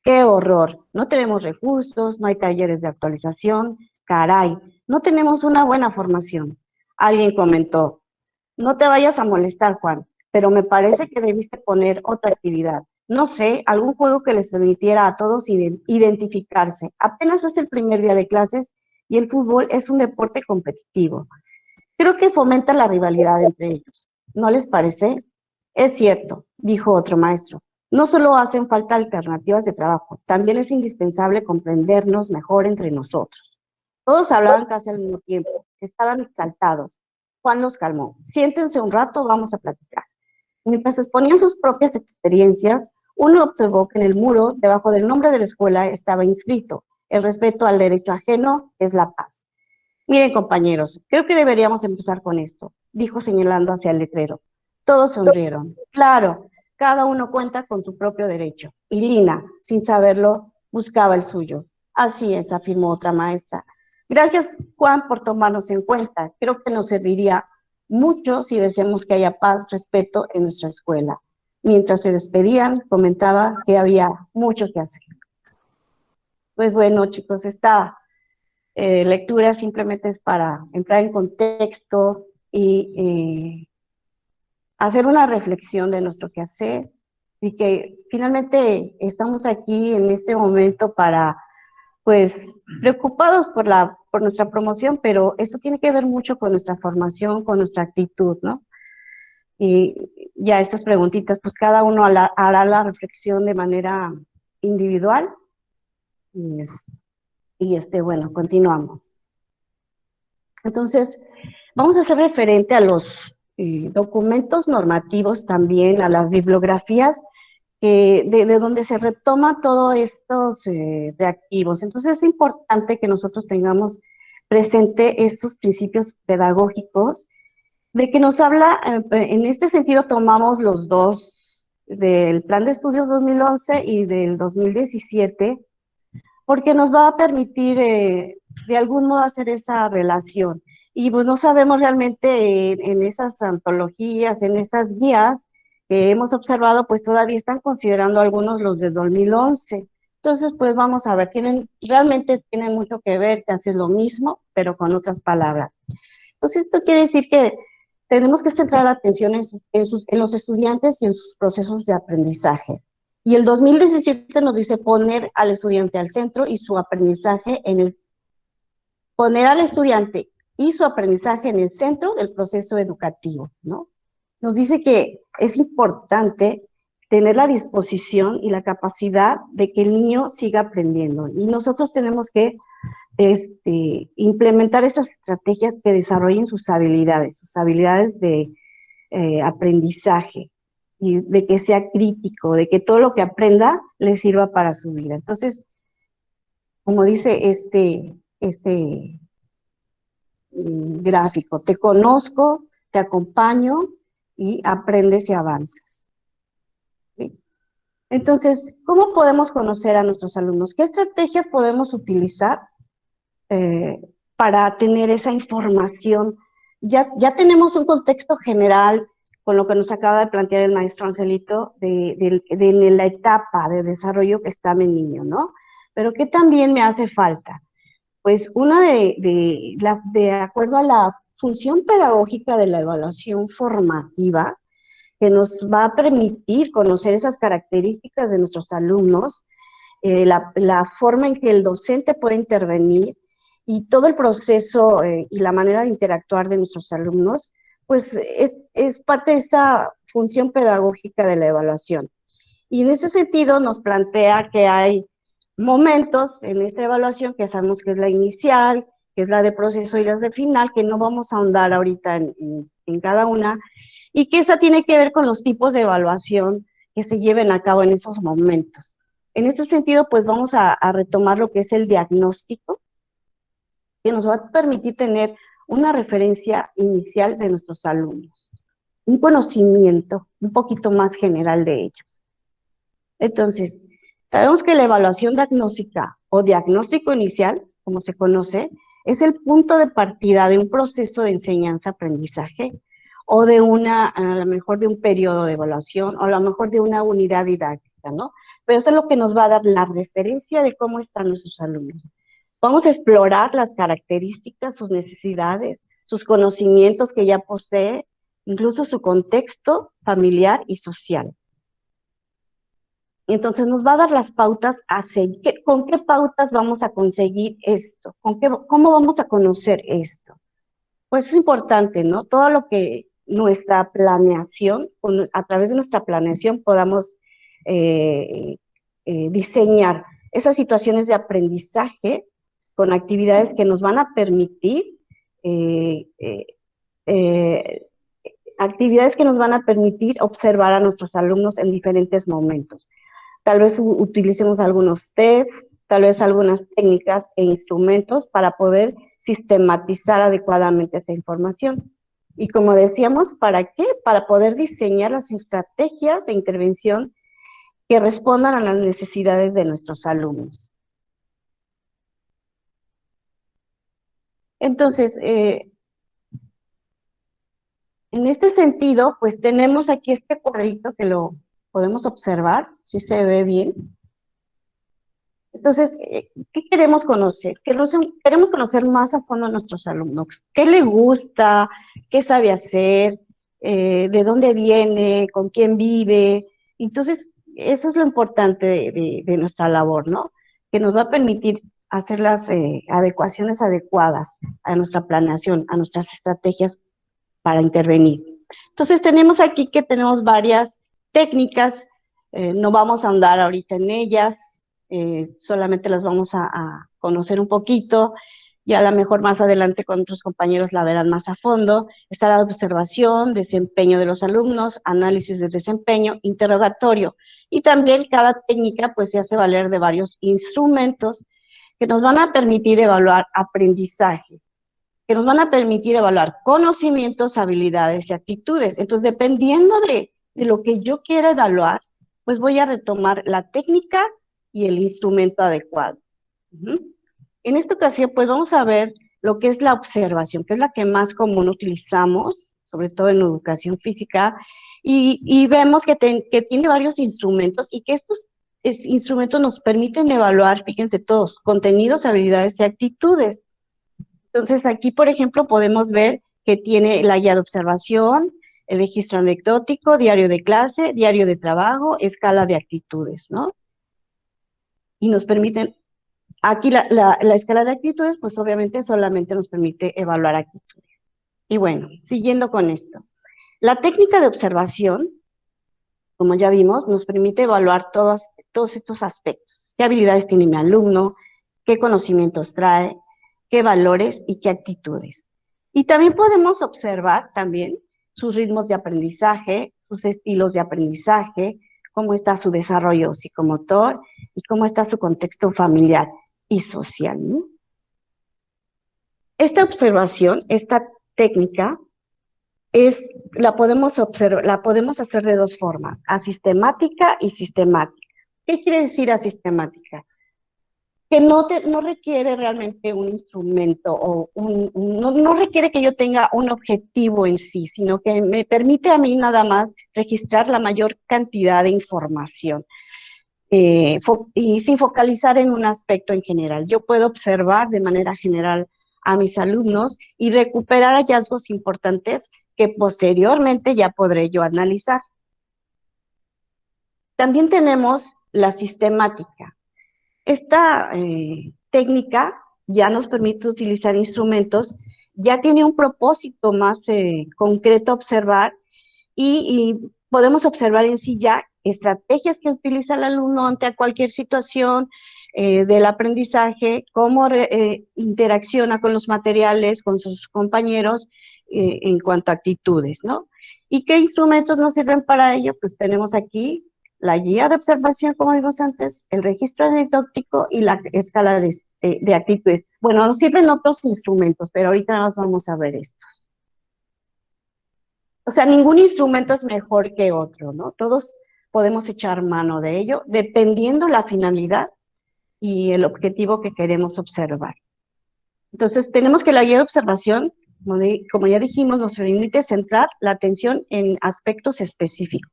¡qué horror! No tenemos recursos, no hay talleres de actualización. Caray, no tenemos una buena formación. Alguien comentó, no te vayas a molestar, Juan, pero me parece que debiste poner otra actividad. No sé, algún juego que les permitiera a todos identificarse. Apenas es el primer día de clases y el fútbol es un deporte competitivo. Creo que fomenta la rivalidad entre ellos. ¿No les parece? Es cierto, dijo otro maestro. No solo hacen falta alternativas de trabajo, también es indispensable comprendernos mejor entre nosotros. Todos hablaban casi al mismo tiempo, estaban exaltados. Juan los calmó. Siéntense un rato, vamos a platicar. Mientras exponían sus propias experiencias, uno observó que en el muro, debajo del nombre de la escuela, estaba inscrito: el respeto al derecho ajeno es la paz. Miren, compañeros, creo que deberíamos empezar con esto, dijo señalando hacia el letrero. Todos sonrieron. Claro, cada uno cuenta con su propio derecho. Y Lina, sin saberlo, buscaba el suyo. Así es, afirmó otra maestra. Gracias, Juan, por tomarnos en cuenta. Creo que nos serviría mucho si deseamos que haya paz, respeto en nuestra escuela. Mientras se despedían, comentaba que había mucho que hacer. Pues bueno, chicos, esta lectura simplemente es para entrar en contexto y hacer una reflexión de nuestro quehacer y que finalmente estamos aquí en este momento para, pues, preocupados por nuestra promoción, pero eso tiene que ver mucho con nuestra formación, con nuestra actitud, ¿no? Y ya estas preguntitas, pues cada uno hará la reflexión de manera individual bueno, continuamos. Entonces, vamos a hacer referente a los documentos normativos también, a las bibliografías de donde se retoma todos estos reactivos. Entonces, es importante que nosotros tengamos presente estos principios pedagógicos de que nos habla, en este sentido tomamos los dos, del Plan de Estudios 2011 y del 2017, porque nos va a permitir de algún modo hacer esa relación. Y pues no sabemos realmente en esas antologías, en esas guías que hemos observado, pues todavía están considerando algunos los de 2011. Entonces, pues vamos a ver, realmente tienen mucho que ver, que hace lo mismo, pero con otras palabras. Entonces, esto quiere decir que tenemos que centrar la atención en los estudiantes y en sus procesos de aprendizaje. Y el 2017 nos dice poner al estudiante al centro y su aprendizaje poner al estudiante y su aprendizaje en el centro del proceso educativo, ¿no? Nos dice que es importante tener la disposición y la capacidad de que el niño siga aprendiendo. Y nosotros tenemos que implementar esas estrategias que desarrollen sus habilidades de aprendizaje. y de que sea crítico, de que todo lo que aprenda le sirva para su vida. Entonces, como dice gráfico, te conozco, te acompaño y aprendes y avanzas. ¿Sí? Entonces, ¿cómo podemos conocer a nuestros alumnos? ¿Qué estrategias podemos utilizar para tener esa información? Ya tenemos un contexto general con lo que nos acaba de plantear el maestro Angelito de la etapa de desarrollo que está mi niño, ¿no? Pero ¿qué también me hace falta? Pues una de acuerdo a la función pedagógica de la evaluación formativa, que nos va a permitir conocer esas características de nuestros alumnos, la forma en que el docente puede intervenir y todo el proceso y la manera de interactuar de nuestros alumnos, pues es parte de esa función pedagógica de la evaluación. Y en ese sentido nos plantea que hay momentos en esta evaluación que sabemos que es la inicial, que es la de proceso y las de final, que no vamos a ahondar ahorita en cada una, y que esa tiene que ver con los tipos de evaluación que se lleven a cabo en esos momentos. En ese sentido, pues vamos a retomar lo que es el diagnóstico, que nos va a permitir tener una referencia inicial de nuestros alumnos, un conocimiento un poquito más general de ellos. Entonces, sabemos que la evaluación diagnóstica o diagnóstico inicial, como se conoce, es el punto de partida de un proceso de enseñanza-aprendizaje o de a lo mejor de un periodo de evaluación o a lo mejor de una unidad didáctica, ¿no? Pero eso es lo que nos va a dar la referencia de cómo están nuestros alumnos. Vamos a explorar las características, sus necesidades, sus conocimientos que ya posee, incluso su contexto familiar y social. Entonces nos va a dar las pautas a seguir. ¿Con qué pautas vamos a conseguir esto? ¿Cómo vamos a conocer esto? Pues es importante, ¿no? Todo lo que nuestra planeación, a través de nuestra planeación podamos diseñar esas situaciones de aprendizaje con actividades que nos van a permitir actividades que nos van a permitir observar a nuestros alumnos en diferentes momentos. Tal vez utilicemos algunos tests, tal vez algunas técnicas e instrumentos para poder sistematizar adecuadamente esa información. Y como decíamos, ¿para qué? Para poder diseñar las estrategias de intervención que respondan a las necesidades de nuestros alumnos. Entonces, en este sentido, pues tenemos aquí este cuadrito que lo podemos observar, si se ve bien. Entonces, ¿qué queremos conocer? Queremos conocer más a fondo a nuestros alumnos. ¿Qué le gusta? ¿Qué sabe hacer? ¿De dónde viene? ¿Con quién vive? Entonces, eso es lo importante de nuestra labor, ¿no? Que nos va a permitir hacer las adecuaciones adecuadas a nuestra planeación, a nuestras estrategias para intervenir. Entonces, tenemos aquí que tenemos varias técnicas, no vamos a ahondar ahorita en ellas, solamente las vamos a conocer un poquito, y a lo mejor más adelante con otros compañeros la verán más a fondo. Está la observación, desempeño de los alumnos, análisis del desempeño, interrogatorio, y también cada técnica pues se hace valer de varios instrumentos que nos van a permitir evaluar aprendizajes, que nos van a permitir evaluar conocimientos, habilidades y actitudes. Entonces, dependiendo de lo que yo quiera evaluar, pues voy a retomar la técnica y el instrumento adecuado. En esta ocasión, pues vamos a ver lo que es la observación, que es la que más común utilizamos, sobre todo en educación física, y vemos que tiene varios instrumentos y que estos instrumentos nos permiten evaluar, fíjense todos, contenidos, habilidades y actitudes. Entonces, aquí, por ejemplo, podemos ver que tiene la guía de observación, el registro anecdótico, diario de clase, diario de trabajo, escala de actitudes, ¿no? Y nos permiten, aquí la escala de actitudes, pues obviamente solamente nos permite evaluar actitudes. Y bueno, siguiendo con esto. La técnica de observación, como ya vimos, nos permite evaluar todos estos aspectos. ¿Qué habilidades tiene mi alumno? ¿Qué conocimientos trae? ¿Qué valores y qué actitudes? Y también podemos observar también sus ritmos de aprendizaje, sus estilos de aprendizaje, cómo está su desarrollo psicomotor y cómo está su contexto familiar y social, ¿no? Esta observación, esta técnica, la podemos hacer de dos formas, asistemática y sistemática. ¿Qué quiere decir asistemática? Que no requiere realmente un instrumento o no requiere que yo tenga un objetivo en sí, sino que me permite a mí nada más registrar la mayor cantidad de información y sin focalizar en un aspecto en general. Yo puedo observar de manera general a mis alumnos y recuperar hallazgos importantes que posteriormente ya podré yo analizar. También tenemos la sistemática. Esta técnica ya nos permite utilizar instrumentos, ya tiene un propósito más concreto a observar y podemos observar en sí ya estrategias que utiliza el alumno ante cualquier situación del aprendizaje, cómo interacciona con los materiales, con sus compañeros en cuanto a actitudes, ¿no? ¿Y qué instrumentos nos sirven para ello? Pues tenemos aquí la guía de observación, como vimos antes, el registro anecdótico y la escala de actitudes. Bueno, nos sirven otros instrumentos, pero ahorita nos vamos a ver estos. O sea, ningún instrumento es mejor que otro, ¿no? Todos podemos echar mano de ello, dependiendo la finalidad y el objetivo que queremos observar. Entonces, tenemos que la guía de observación, como ya dijimos, nos permite centrar la atención en aspectos específicos,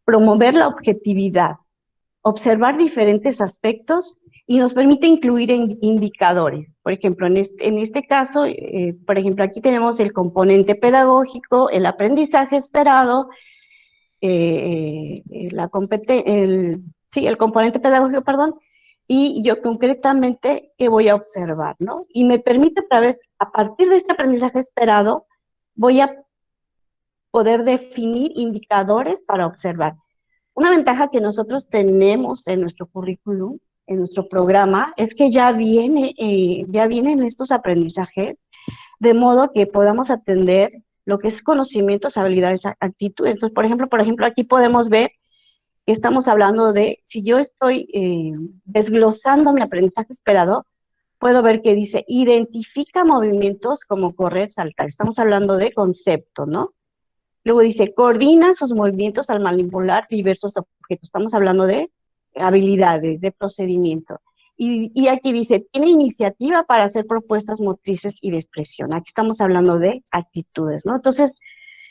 promover la objetividad, observar diferentes aspectos y nos permite incluir indicadores. Por ejemplo, en este caso, por ejemplo, aquí tenemos el componente pedagógico, el aprendizaje esperado, el componente pedagógico, perdón, y yo concretamente qué voy a observar, ¿no? Y me permite a partir de este aprendizaje esperado, voy a poder definir indicadores para observar. Una ventaja que nosotros tenemos en nuestro currículum, en nuestro programa, es que ya vienen estos aprendizajes, de modo que podamos atender lo que es conocimientos, habilidades, actitudes. Entonces, por ejemplo, aquí podemos ver que estamos hablando de, si yo estoy desglosando mi aprendizaje esperado, puedo ver que dice, identifica movimientos como correr, saltar. Estamos hablando de concepto, ¿no? Luego dice, coordina sus movimientos al manipular diversos objetos. Estamos hablando de habilidades, de procedimiento. Y aquí dice, tiene iniciativa para hacer propuestas motrices y de expresión. Aquí estamos hablando de actitudes, ¿no? Entonces,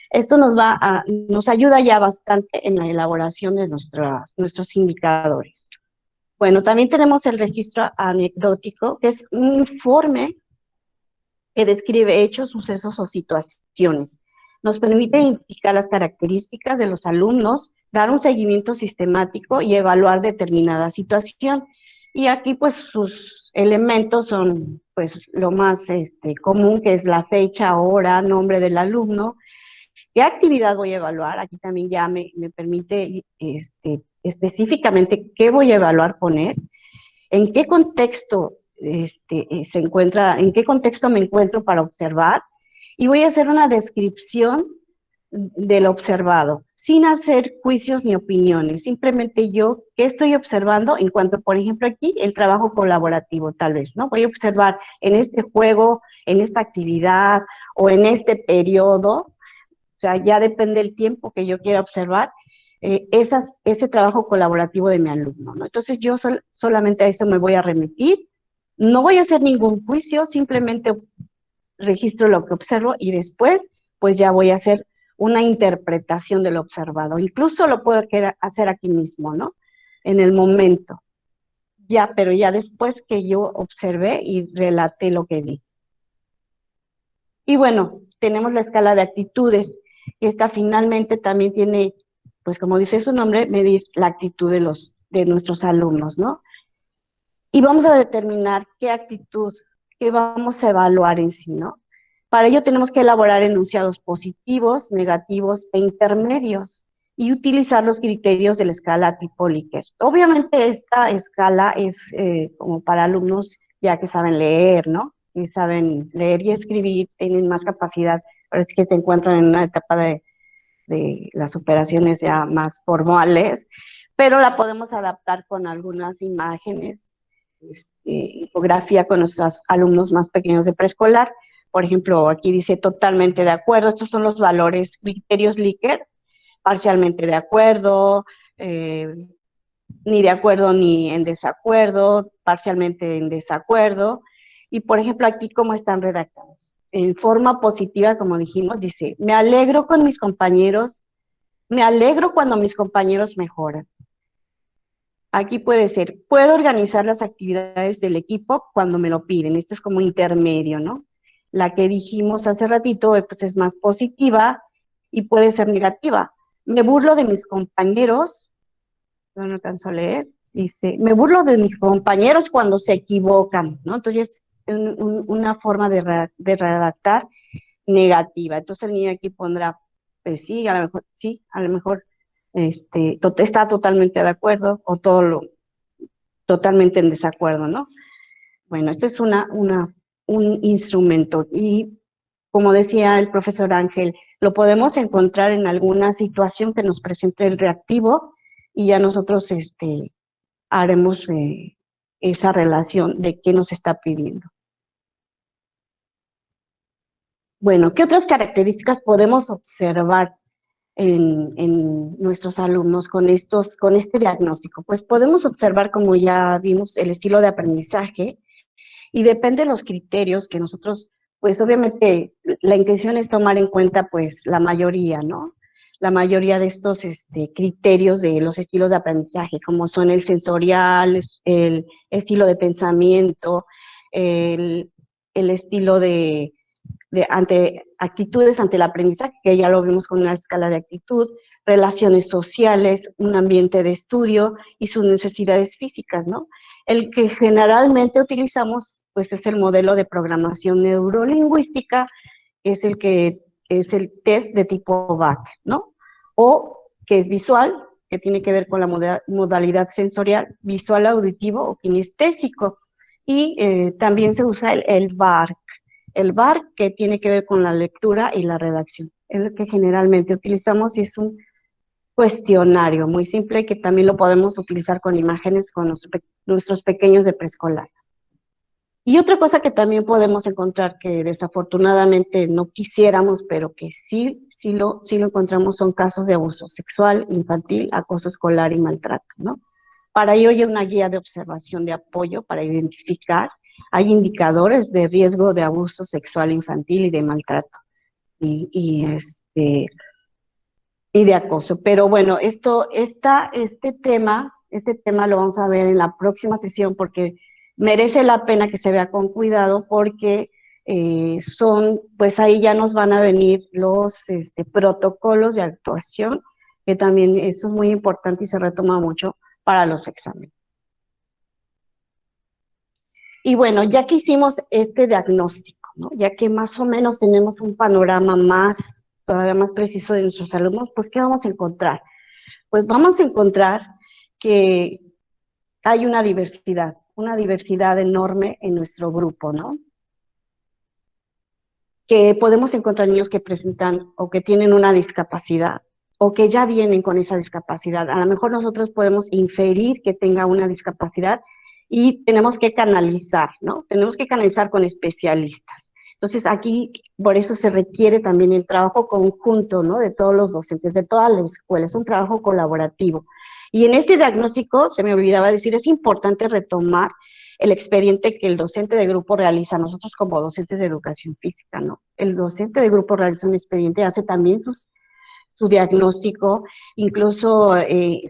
esto nos ayuda ya bastante en la elaboración de nuestros indicadores. Bueno, también tenemos el registro anecdótico, que es un informe que describe hechos, sucesos o situaciones. Nos permite identificar las características de los alumnos, dar un seguimiento sistemático y evaluar determinada situación. Y aquí, pues, sus elementos son, pues, lo más común, que es la fecha, hora, nombre del alumno. ¿Qué actividad voy a evaluar? Aquí también ya me permite específicamente qué voy a evaluar, poner. ¿En qué contexto en qué contexto me encuentro para observar? Y voy a hacer una descripción del observado, sin hacer juicios ni opiniones, simplemente yo qué estoy observando en cuanto, por ejemplo, aquí el trabajo colaborativo, tal vez, ¿no? Voy a observar en este juego, en esta actividad o en este periodo, o sea, ya depende del tiempo que yo quiera observar, ese trabajo colaborativo de mi alumno, ¿no? Entonces yo solamente a eso me voy a remitir, no voy a hacer ningún juicio, simplemente registro lo que observo y después pues ya voy a hacer una interpretación de lo observado. Incluso lo puedo hacer aquí mismo, ¿no? En el momento. Ya, pero ya después que yo observé y relaté lo que vi. Y bueno, tenemos la escala de actitudes. Esta finalmente también tiene, pues como dice su nombre, medir la actitud de nuestros alumnos, ¿no? Y vamos a determinar qué actitud, qué vamos a evaluar en sí, ¿no? Para ello tenemos que elaborar enunciados positivos, negativos e intermedios y utilizar los criterios de la escala tipo Likert. Obviamente esta escala es como para alumnos ya que saben leer, ¿no? Que saben leer y escribir, tienen más capacidad parece que se encuentran en una etapa de las operaciones ya más formales, pero la podemos adaptar con algunas imágenes, infografía con nuestros alumnos más pequeños de preescolar. Por ejemplo, aquí dice totalmente de acuerdo, estos son los valores, criterios Likert, parcialmente de acuerdo, ni de acuerdo ni en desacuerdo, parcialmente en desacuerdo. Y por ejemplo, aquí cómo están redactados. En forma positiva, como dijimos, dice, me alegro con mis compañeros, me alegro cuando mis compañeros mejoran. Aquí puede ser, puedo organizar las actividades del equipo cuando me lo piden. Esto es como intermedio, ¿no? La que dijimos hace ratito, pues es más positiva y puede ser negativa. Me burlo de mis compañeros, no alcanzo a leer, dice, me burlo de mis compañeros cuando se equivocan, ¿no? Entonces, una forma de redactar negativa. Entonces el niño aquí pondrá, pues sí, a lo mejor está totalmente de acuerdo o totalmente en desacuerdo, ¿no? Bueno, esto es un instrumento y como decía el profesor Ángel, lo podemos encontrar en alguna situación que nos presente el reactivo y ya nosotros haremos esa relación de qué nos está pidiendo. Bueno, ¿qué otras características podemos observar en nuestros alumnos con este diagnóstico? Pues podemos observar, como ya vimos, el estilo de aprendizaje y depende de los criterios que nosotros, pues obviamente la intención es tomar en cuenta pues la mayoría, ¿no? La mayoría de estos criterios de los estilos de aprendizaje, como son el sensorial, el estilo de pensamiento, el estilo de actitudes ante el aprendizaje, que ya lo vimos con una escala de actitud, relaciones sociales, un ambiente de estudio y sus necesidades físicas, ¿no? El que generalmente utilizamos, pues, es el modelo de programación neurolingüística, que es el test de tipo BAC, ¿no? O que es visual, que tiene que ver con la modalidad sensorial, visual, auditivo o kinestésico. Y también se usa el VARC. El VARC, que tiene que ver con la lectura y la redacción. Es el que generalmente utilizamos y es un cuestionario muy simple que también lo podemos utilizar con imágenes con nuestros pequeños de preescolar. Y otra cosa que también podemos encontrar que desafortunadamente no quisiéramos, pero que sí lo encontramos, son casos de abuso sexual, infantil, acoso escolar y maltrato, ¿no? Para ello hay una guía de observación de apoyo para identificar, hay indicadores de riesgo de abuso sexual infantil y de maltrato y de acoso. Pero bueno, este tema lo vamos a ver en la próxima sesión porque merece la pena que se vea con cuidado porque pues ahí ya nos van a venir los protocolos de actuación, que también eso es muy importante y se retoma mucho para los exámenes. Y bueno, ya que hicimos este diagnóstico, ¿no? Ya que más o menos tenemos un panorama todavía más preciso de nuestros alumnos, pues ¿qué vamos a encontrar? Pues vamos a encontrar que hay una diversidad enorme en nuestro grupo, ¿no? Que podemos encontrar niños que presentan o que tienen una discapacidad o que ya vienen con esa discapacidad. A lo mejor nosotros podemos inferir que tenga una discapacidad y tenemos que canalizar, ¿no? Tenemos que canalizar con especialistas. Entonces aquí, por eso se requiere también el trabajo conjunto, ¿no? De todos los docentes, de toda la escuela, es un trabajo colaborativo. Y en este diagnóstico, se me olvidaba decir, es importante retomar el expediente que el docente de grupo realiza, nosotros como docentes de educación física, ¿no? El docente de grupo realiza un expediente, hace también su diagnóstico, incluso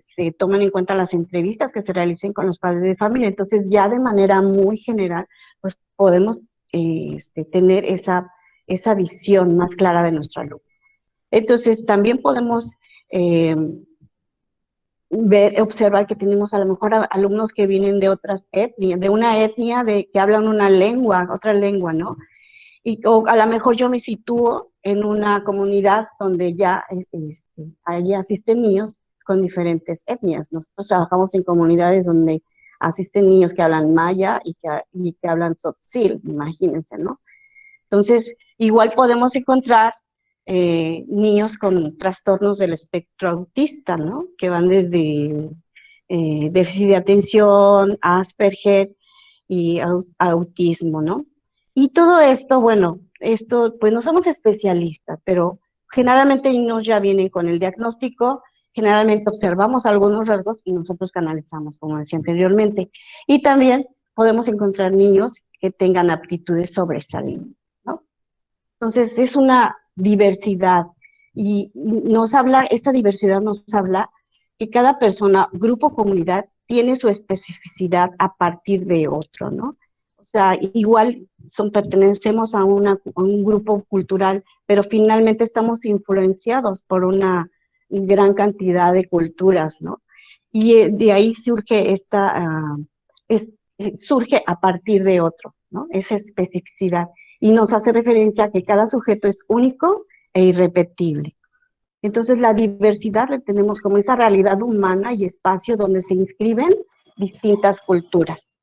se toman en cuenta las entrevistas que se realicen con los padres de familia, entonces ya de manera muy general, pues podemos tener esa visión más clara de nuestro alumno. Entonces también podemos observar que tenemos a lo mejor alumnos que vienen de otras etnias, de una etnia que hablan otra lengua, ¿no? O a lo mejor yo me sitúo en una comunidad donde ya allí asisten niños con diferentes etnias. Nosotros trabajamos en comunidades donde asisten niños que hablan maya y que hablan tzotzil, imagínense, ¿no? Entonces, igual podemos encontrar niños con trastornos del espectro autista, ¿no? Que van desde déficit de atención, Asperger y autismo, ¿no? Y todo esto, bueno, esto, pues no somos especialistas, pero generalmente ellos ya vienen con el diagnóstico, generalmente observamos algunos rasgos y nosotros canalizamos, como decía anteriormente. Y también podemos encontrar niños que tengan aptitudes sobresalientes, ¿no? Entonces, es una diversidad y esta diversidad nos habla que cada persona, grupo, comunidad, tiene su especificidad a partir de otro, ¿no? O sea, igual pertenecemos a un grupo cultural, pero finalmente estamos influenciados por una gran cantidad de culturas, ¿no? Y de ahí surge surge a partir de otro, ¿no? Esa especificidad. Y nos hace referencia a que cada sujeto es único e irrepetible. Entonces, la diversidad la tenemos como esa realidad humana y espacio donde se inscriben distintas culturas.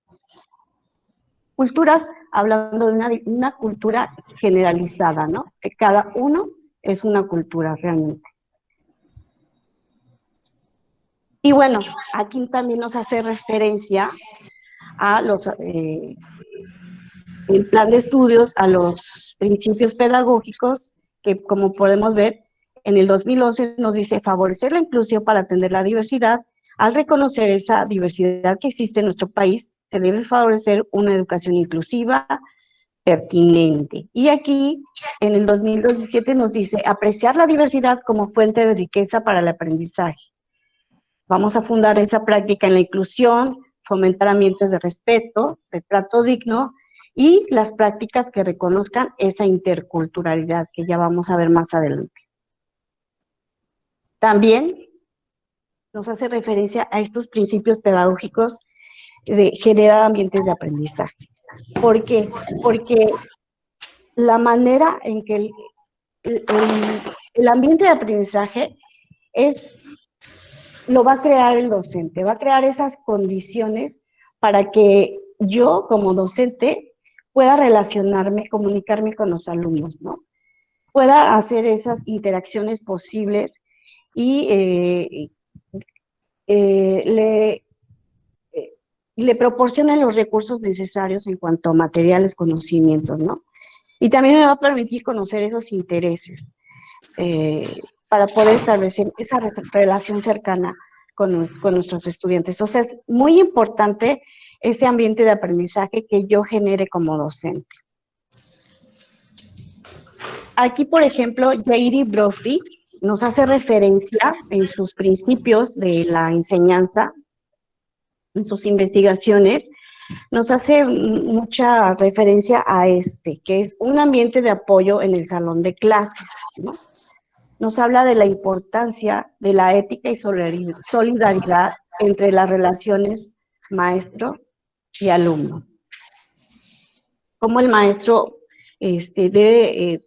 Culturas, hablando de una cultura generalizada, ¿no? Que cada uno es una cultura realmente. Y bueno, aquí también nos hace referencia a el plan de estudios, a los principios pedagógicos, que como podemos ver, en el 2011 nos dice favorecer la inclusión para atender la diversidad. Al reconocer esa diversidad que existe en nuestro país, se debe favorecer una educación inclusiva, pertinente. Y aquí, en el 2017 nos dice apreciar la diversidad como fuente de riqueza para el aprendizaje. Vamos a fundar esa práctica en la inclusión, fomentar ambientes de respeto, de trato digno y las prácticas que reconozcan esa interculturalidad que ya vamos a ver más adelante. También nos hace referencia a estos principios pedagógicos de generar ambientes de aprendizaje. ¿Por qué? Porque la manera en que el ambiente de aprendizaje lo va a crear el docente, va a crear esas condiciones para que yo, como docente, pueda relacionarme, comunicarme con los alumnos, ¿no? Pueda hacer esas interacciones posibles y le proporcionen los recursos necesarios en cuanto a materiales, conocimientos, ¿no? Y también me va a permitir conocer esos intereses para poder establecer esa relación cercana con nuestros estudiantes. O sea, es muy importante ese ambiente de aprendizaje que yo genere como docente. Aquí, por ejemplo, Jairi Brophy nos hace referencia en sus principios de la enseñanza, en sus investigaciones, nos hace mucha referencia a que es un ambiente de apoyo en el salón de clases, ¿no? Nos habla de la importancia de la ética y solidaridad entre las relaciones maestro y alumno. Cómo el maestro debe,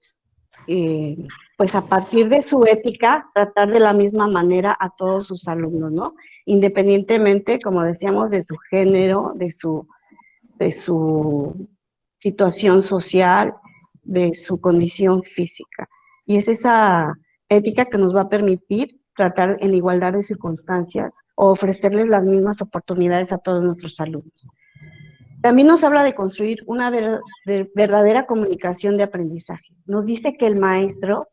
pues a partir de su ética, tratar de la misma manera a todos sus alumnos, ¿no? Independientemente, como decíamos, de su género, de su situación social, de su condición física. Y es esa ética que nos va a permitir tratar en igualdad de circunstancias o ofrecerles las mismas oportunidades a todos nuestros alumnos. También nos habla de construir una verdadera comunicación de aprendizaje. Nos dice que el maestro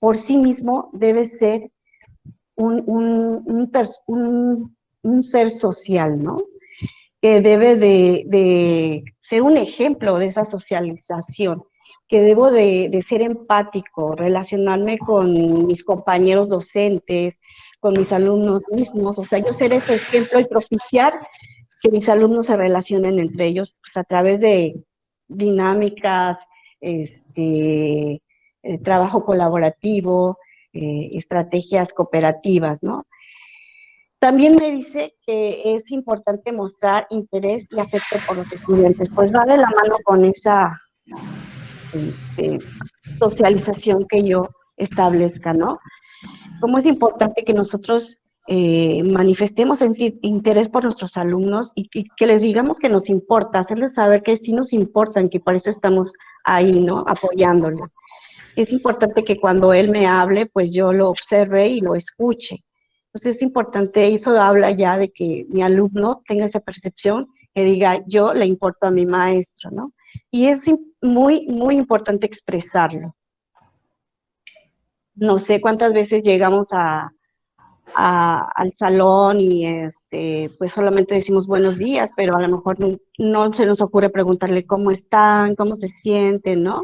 por sí mismo debe ser un ser social, ¿no? Que debe de ser un ejemplo de esa socialización, que debo de ser empático, relacionarme con mis compañeros docentes, con mis alumnos mismos, o sea, yo ser ese ejemplo y propiciar que mis alumnos se relacionen entre ellos pues, a través de dinámicas, trabajo colaborativo, estrategias cooperativas, ¿no? También me dice que es importante mostrar interés y afecto por los estudiantes, pues va de la mano con esa socialización que yo establezca, ¿no? Cómo es importante que nosotros manifestemos interés por nuestros alumnos y que les digamos que nos importa, hacerles saber que sí nos importan, que por eso estamos ahí, ¿no? Apoyándoles. que es importante que cuando él me hable, pues yo lo observe y lo escuche. Entonces es importante, eso habla ya de que mi alumno tenga esa percepción, que diga, yo le importo a mi maestro, ¿no? Y es muy, muy importante expresarlo. No sé cuántas veces llegamos al salón y pues solamente decimos buenos días, pero a lo mejor no se nos ocurre preguntarle cómo están, cómo se sienten, ¿no?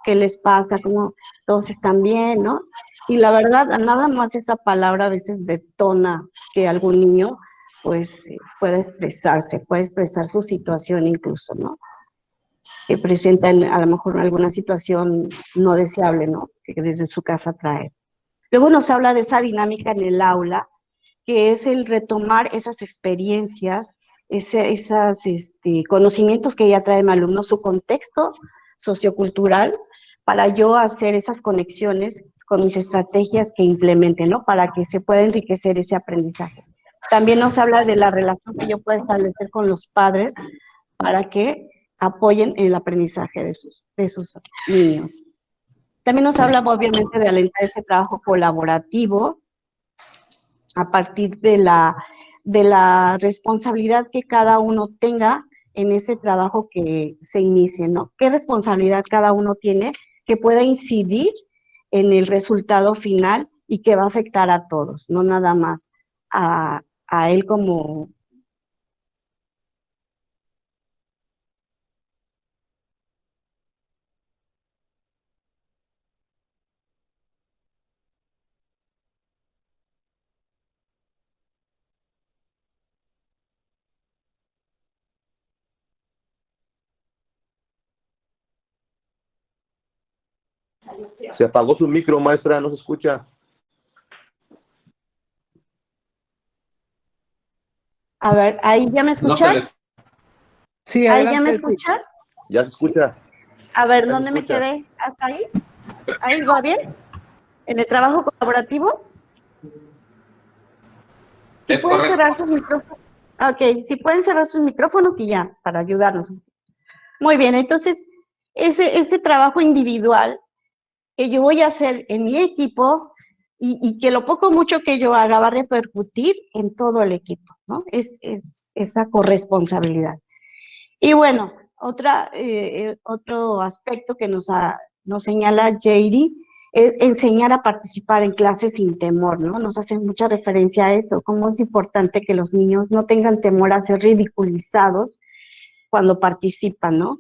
¿Qué les pasa? ¿Cómo todos están bien, ¿no? Y la verdad, nada más esa palabra a veces detona que algún niño pues pueda expresarse, puede expresar su situación incluso, ¿no? Que presentan a lo mejor alguna situación no deseable, ¿no? Que desde su casa trae. Luego nos habla de esa dinámica en el aula, que es el retomar esas experiencias, esos conocimientos que ya trae el alumno, su contexto sociocultural, para yo hacer esas conexiones con mis estrategias que implemente, ¿no? Para que se pueda enriquecer ese aprendizaje. También nos habla de la relación que yo puedo establecer con los padres para que apoyen el aprendizaje de sus niños. También nos habla obviamente de alentar ese trabajo colaborativo a partir de la responsabilidad que cada uno tenga en ese trabajo que se inicie, ¿no? ¿Qué responsabilidad cada uno tiene que pueda incidir en el resultado final y que va a afectar a todos, no nada más a él como... Se apagó su micro, maestra, no se escucha. A ver, ¿ahí ya me escuchan? Sí, ¿Ahí ya me adelante. escuchan? Ya se escucha. A ver, Ya se ¿dónde me escucha. quedé? ¿Hasta ahí? ¿Ahí va bien? ¿En el trabajo colaborativo? Si pueden cerrar sus micrófonos. Ok, si pueden cerrar sus micrófonos y ya, para ayudarnos. Muy bien, entonces, ese trabajo individual que yo voy a hacer en mi equipo y que lo poco o mucho que yo haga va a repercutir en todo el equipo, ¿no? Es esa corresponsabilidad. Y bueno, otro aspecto que nos señala JD es enseñar a participar en clases sin temor, ¿no? Nos hace mucha referencia a eso, cómo es importante que los niños no tengan temor a ser ridiculizados cuando participan, ¿no?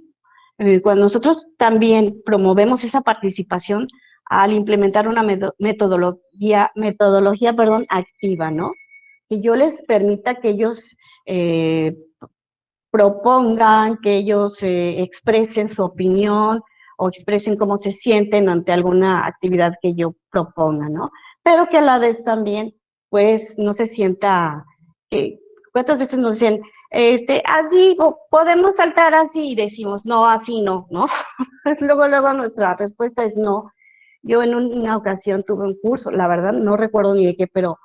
Cuando nosotros también promovemos esa participación al implementar una metodología, activa, ¿no? Que yo les permita que ellos propongan, que ellos expresen su opinión o expresen cómo se sienten ante alguna actividad que yo proponga, ¿no? Pero que a la vez también, pues, no se sienta que, ¿cuántas veces nos dicen, así, podemos saltar así? Y decimos, no, así no, ¿no? Luego nuestra respuesta es no. Yo en una ocasión tuve un curso, la verdad no recuerdo ni de qué, pero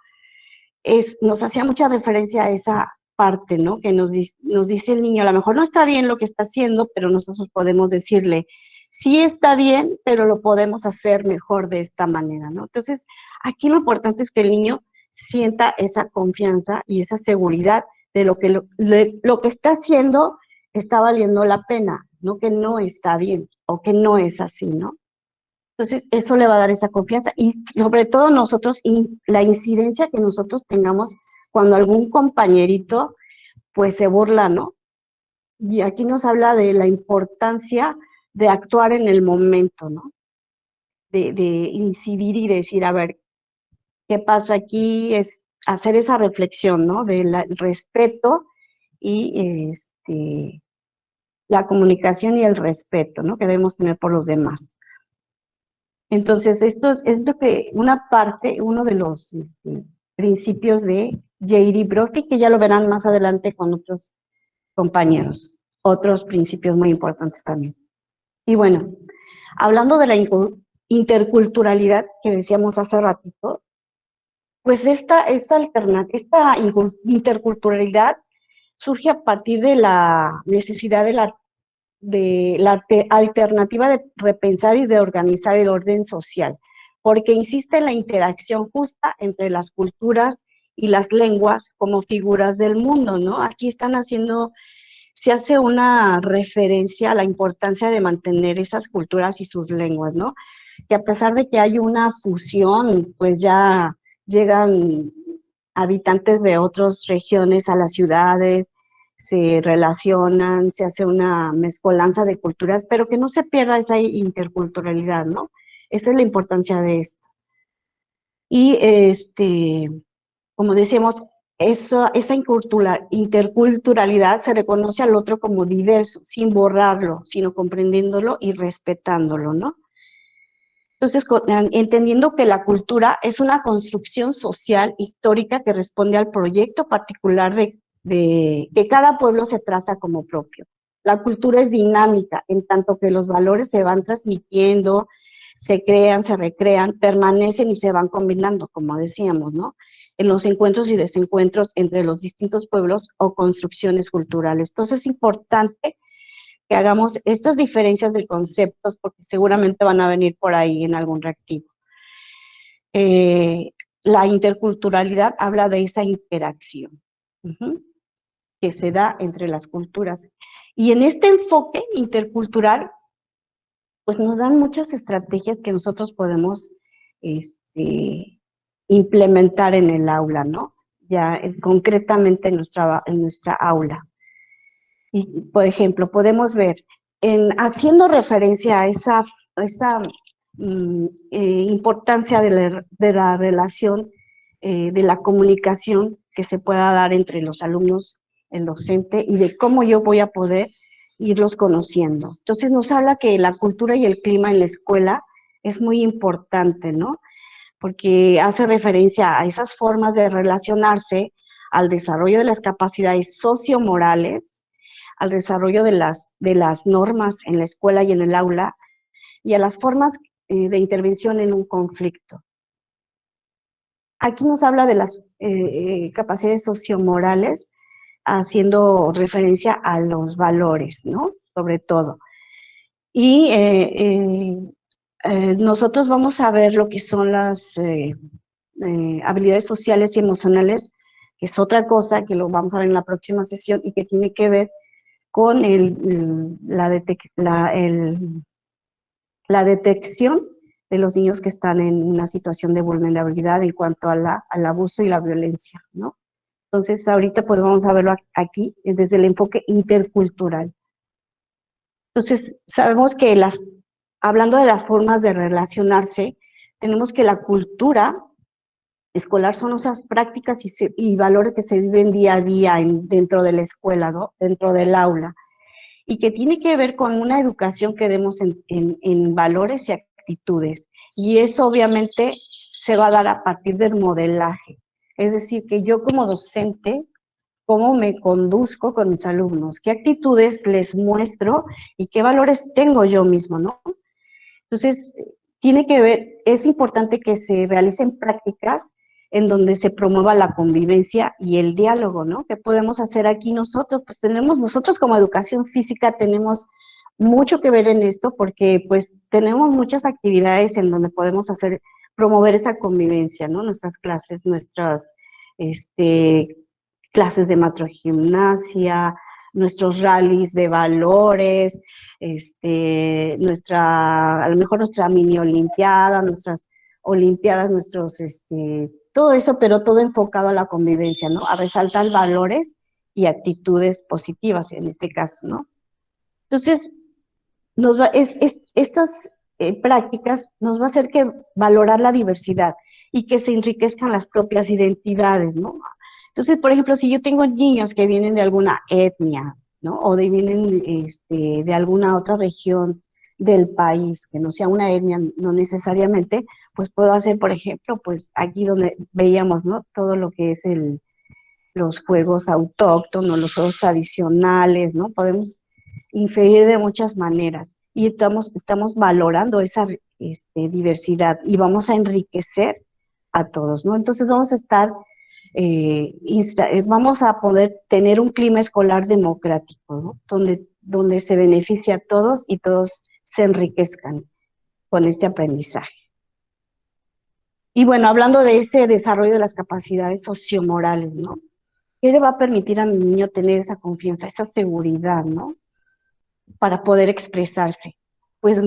nos hacía mucha referencia a esa parte, ¿no? Que nos dice el niño, a lo mejor no está bien lo que está haciendo, pero nosotros podemos decirle, sí está bien, pero lo podemos hacer mejor de esta manera, ¿no? Entonces, aquí lo importante es que el niño sienta esa confianza y esa seguridad de lo que está haciendo está valiendo la pena, no que no está bien o que no es así, ¿no? Entonces, eso le va a dar esa confianza y sobre todo nosotros y la incidencia que nosotros tengamos cuando algún compañerito pues se burla, ¿no? Y aquí nos habla de la importancia de actuar en el momento, ¿no? De incidir y decir, a ver, ¿qué pasó aquí? Es hacer esa reflexión, ¿no? Del respeto y la comunicación y el respeto, ¿no? Que debemos tener por los demás. Entonces, esto es lo que, uno de los principios de J.D. Brophy, que ya lo verán más adelante con otros compañeros, otros principios muy importantes también. Y bueno, hablando de la interculturalidad que decíamos hace ratito, pues esta interculturalidad surge a partir de la necesidad de la de la alternativa de repensar y de organizar el orden social, porque insiste en la interacción justa entre las culturas y las lenguas como figuras del mundo, ¿no? Aquí se hace una referencia a la importancia de mantener esas culturas y sus lenguas, ¿no? Que a pesar de que hay una fusión, pues ya llegan habitantes de otras regiones a las ciudades, se relacionan, se hace una mezcolanza de culturas, pero que no se pierda esa interculturalidad, ¿no? Esa es la importancia de esto. Y como decíamos, esa interculturalidad se reconoce al otro como diverso, sin borrarlo, sino comprendiéndolo y respetándolo, ¿no? Entonces, entendiendo que la cultura es una construcción social histórica que responde al proyecto particular de que cada pueblo se traza como propio. La cultura es dinámica, en tanto que los valores se van transmitiendo, se crean, se recrean, permanecen y se van combinando, como decíamos, ¿no? En los encuentros y desencuentros entre los distintos pueblos o construcciones culturales. Entonces, es importante que hagamos estas diferencias de conceptos, porque seguramente van a venir por ahí en algún reactivo. La interculturalidad habla de esa interacción que se da entre las culturas. Y en este enfoque intercultural, pues nos dan muchas estrategias que nosotros podemos implementar en el aula, ¿no? Ya concretamente en nuestra aula. Y, por ejemplo, podemos ver, haciendo referencia a esa importancia de la relación, de la comunicación que se pueda dar entre los alumnos, el docente, y de cómo yo voy a poder irlos conociendo. Entonces nos habla que la cultura y el clima en la escuela es muy importante, ¿no? Porque hace referencia a esas formas de relacionarse, al desarrollo de las capacidades sociomorales, al desarrollo de las normas en la escuela y en el aula, y a las formas de intervención en un conflicto. Aquí nos habla de las capacidades sociomorales, haciendo referencia a los valores, ¿no? Sobre todo. Y nosotros vamos a ver lo que son las habilidades sociales y emocionales, que es otra cosa que lo vamos a ver en la próxima sesión y que tiene que ver con la detección de los niños que están en una situación de vulnerabilidad en cuanto al abuso y la violencia, ¿no? Entonces, ahorita pues vamos a verlo aquí desde el enfoque intercultural. Entonces, sabemos que hablando de las formas de relacionarse, tenemos que la cultura escolar son esas prácticas y valores que se viven día a día dentro de la escuela, ¿no? Dentro del aula, y que tiene que ver con una educación que demos en valores y actitudes. Y eso obviamente se va a dar a partir del modelaje. Es decir, que yo como docente, cómo me conduzco con mis alumnos, qué actitudes les muestro y qué valores tengo yo mismo, ¿no? Entonces, tiene que ver, es importante que se realicen prácticas en donde se promueva la convivencia y el diálogo, ¿no? ¿Qué podemos hacer aquí nosotros? Pues nosotros como educación física tenemos mucho que ver en esto porque pues tenemos muchas actividades en donde podemos promover esa convivencia, ¿no? Nuestras clases, nuestras clases de macrogimnasia, nuestros rallies de valores, a lo mejor nuestra mini olimpiada, nuestras olimpiadas, todo eso, pero todo enfocado a la convivencia, ¿no? A resaltar valores y actitudes positivas en este caso, ¿no? Entonces, estas prácticas nos va a hacer que valorar la diversidad y que se enriquezcan las propias identidades, ¿no? Entonces, por ejemplo, si yo tengo niños que vienen de alguna etnia, ¿no? O vienen de alguna otra región del país, que no sea una etnia, no necesariamente, pues puedo hacer, por ejemplo, pues aquí donde veíamos, ¿no? Todo lo que es los juegos autóctonos, los juegos tradicionales, ¿no? Podemos inferir de muchas maneras y estamos valorando esa diversidad y vamos a enriquecer a todos, ¿no? Entonces vamos a poder tener un clima escolar democrático, ¿no? donde se beneficia a todos y todos se enriquezcan con este aprendizaje. Y bueno, hablando de ese desarrollo de las capacidades sociomorales, ¿no? ¿Qué le va a permitir a mi niño tener esa confianza, esa seguridad, ¿no? Para poder expresarse. Pues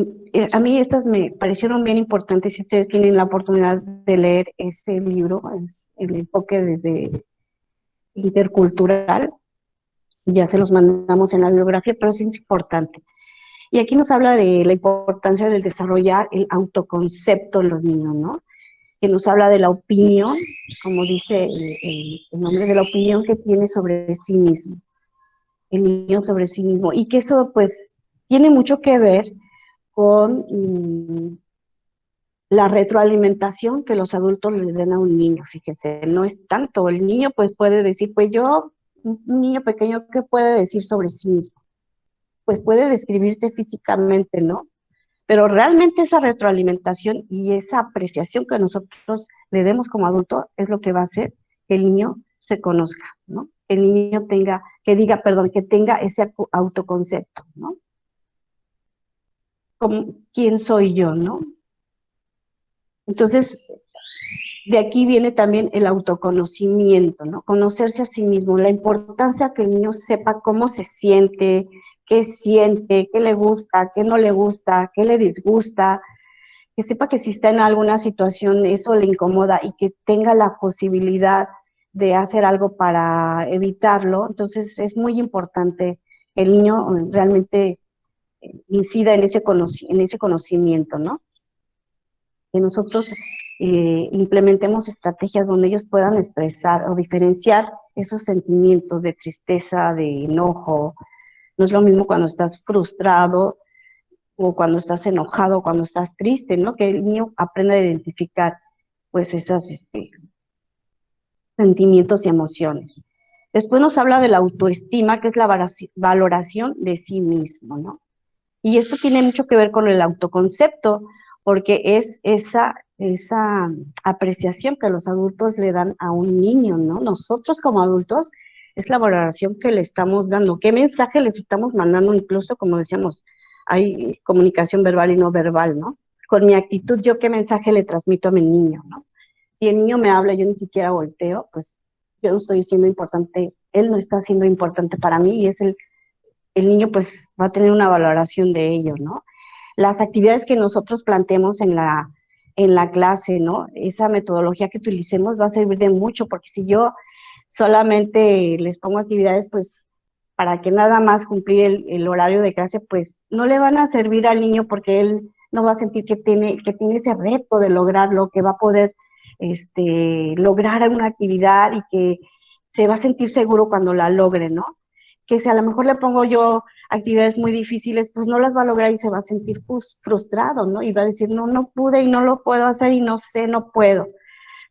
a mí estas me parecieron bien importantes. Si ustedes tienen la oportunidad de leer ese libro, es el enfoque desde intercultural, ya se los mandamos en la bibliografía, pero sí es importante. Y aquí nos habla de la importancia de desarrollar el autoconcepto en los niños, ¿no? Que nos habla de la opinión, como dice el nombre, de la opinión que tiene sobre sí mismo, el niño sobre sí mismo, y que eso pues tiene mucho que ver con la retroalimentación que los adultos le den a un niño. Fíjense, no es tanto, el niño pues puede decir, pues yo, un niño pequeño, ¿qué puede decir sobre sí mismo? Pues puede describirse físicamente, ¿no? Pero realmente esa retroalimentación y esa apreciación que nosotros le demos como adulto es lo que va a hacer que el niño se conozca, ¿no? Que el niño tenga, que tenga ese autoconcepto, ¿no? Como, ¿quién soy yo, no? Entonces, de aquí viene también el autoconocimiento, ¿no? Conocerse a sí mismo, la importancia que el niño sepa cómo se siente, qué le gusta, qué no le gusta, qué le disgusta, que sepa que si está en alguna situación eso le incomoda y que tenga la posibilidad de hacer algo para evitarlo. Entonces es muy importante que el niño realmente incida en ese conocimiento, ¿no? Que nosotros implementemos estrategias donde ellos puedan expresar o diferenciar esos sentimientos de tristeza, de enojo. No es lo mismo cuando estás frustrado o cuando estás enojado, cuando estás triste, ¿no? Que el niño aprenda a identificar, pues, esos sentimientos y emociones. Después nos habla de la autoestima, que es la valoración de sí mismo, ¿no? Y esto tiene mucho que ver con el autoconcepto, porque es esa apreciación que los adultos le dan a un niño, ¿no? Nosotros como adultos es la valoración que le estamos dando, qué mensaje les estamos mandando, incluso como decíamos, hay comunicación verbal y no verbal, ¿no? Con mi actitud, yo qué mensaje le transmito a mi niño, ¿no? Si el niño me habla, yo ni siquiera volteo, pues yo no estoy siendo importante, él no está siendo importante para mí y es el niño pues va a tener una valoración de ello, ¿no? Las actividades que nosotros planteemos en la clase, ¿no? Esa metodología que utilicemos va a servir de mucho, porque si yo solamente les pongo actividades, pues, para que nada más cumplir el horario de clase, pues, no le van a servir al niño porque él no va a sentir que tiene ese reto de lograrlo, que va a poder, lograr una actividad y que se va a sentir seguro cuando la logre, ¿no? Que si a lo mejor le pongo yo actividades muy difíciles, pues no las va a lograr y se va a sentir frustrado, ¿no? Y va a decir, no, no pude y no lo puedo hacer y no sé, no puedo.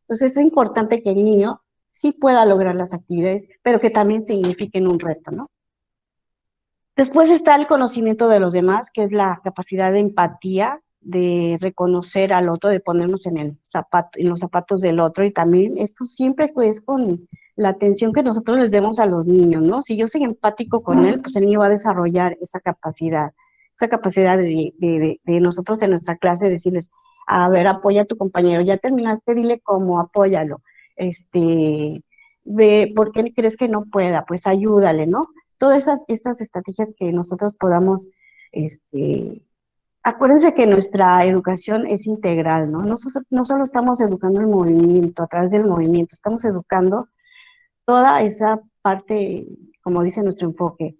Entonces es importante que el niño sí pueda lograr las actividades, pero que también signifiquen un reto, ¿no? Después está el conocimiento de los demás, que es la capacidad de empatía, de reconocer al otro, de ponernos en los zapatos del otro, y también esto siempre es con la atención que nosotros les demos a los niños, ¿no? Si yo soy empático con él, pues el niño va a desarrollar esa capacidad de nosotros en nuestra clase decirles, a ver, apoya a tu compañero, ya terminaste, dile cómo, apóyalo, ve, ¿por qué crees que no pueda? Pues ayúdale, ¿no? Todas estas estrategias que nosotros podamos, acuérdense que nuestra educación es integral, ¿no? No solo estamos educando el movimiento, a través del movimiento, estamos educando toda esa parte, como dice nuestro enfoque,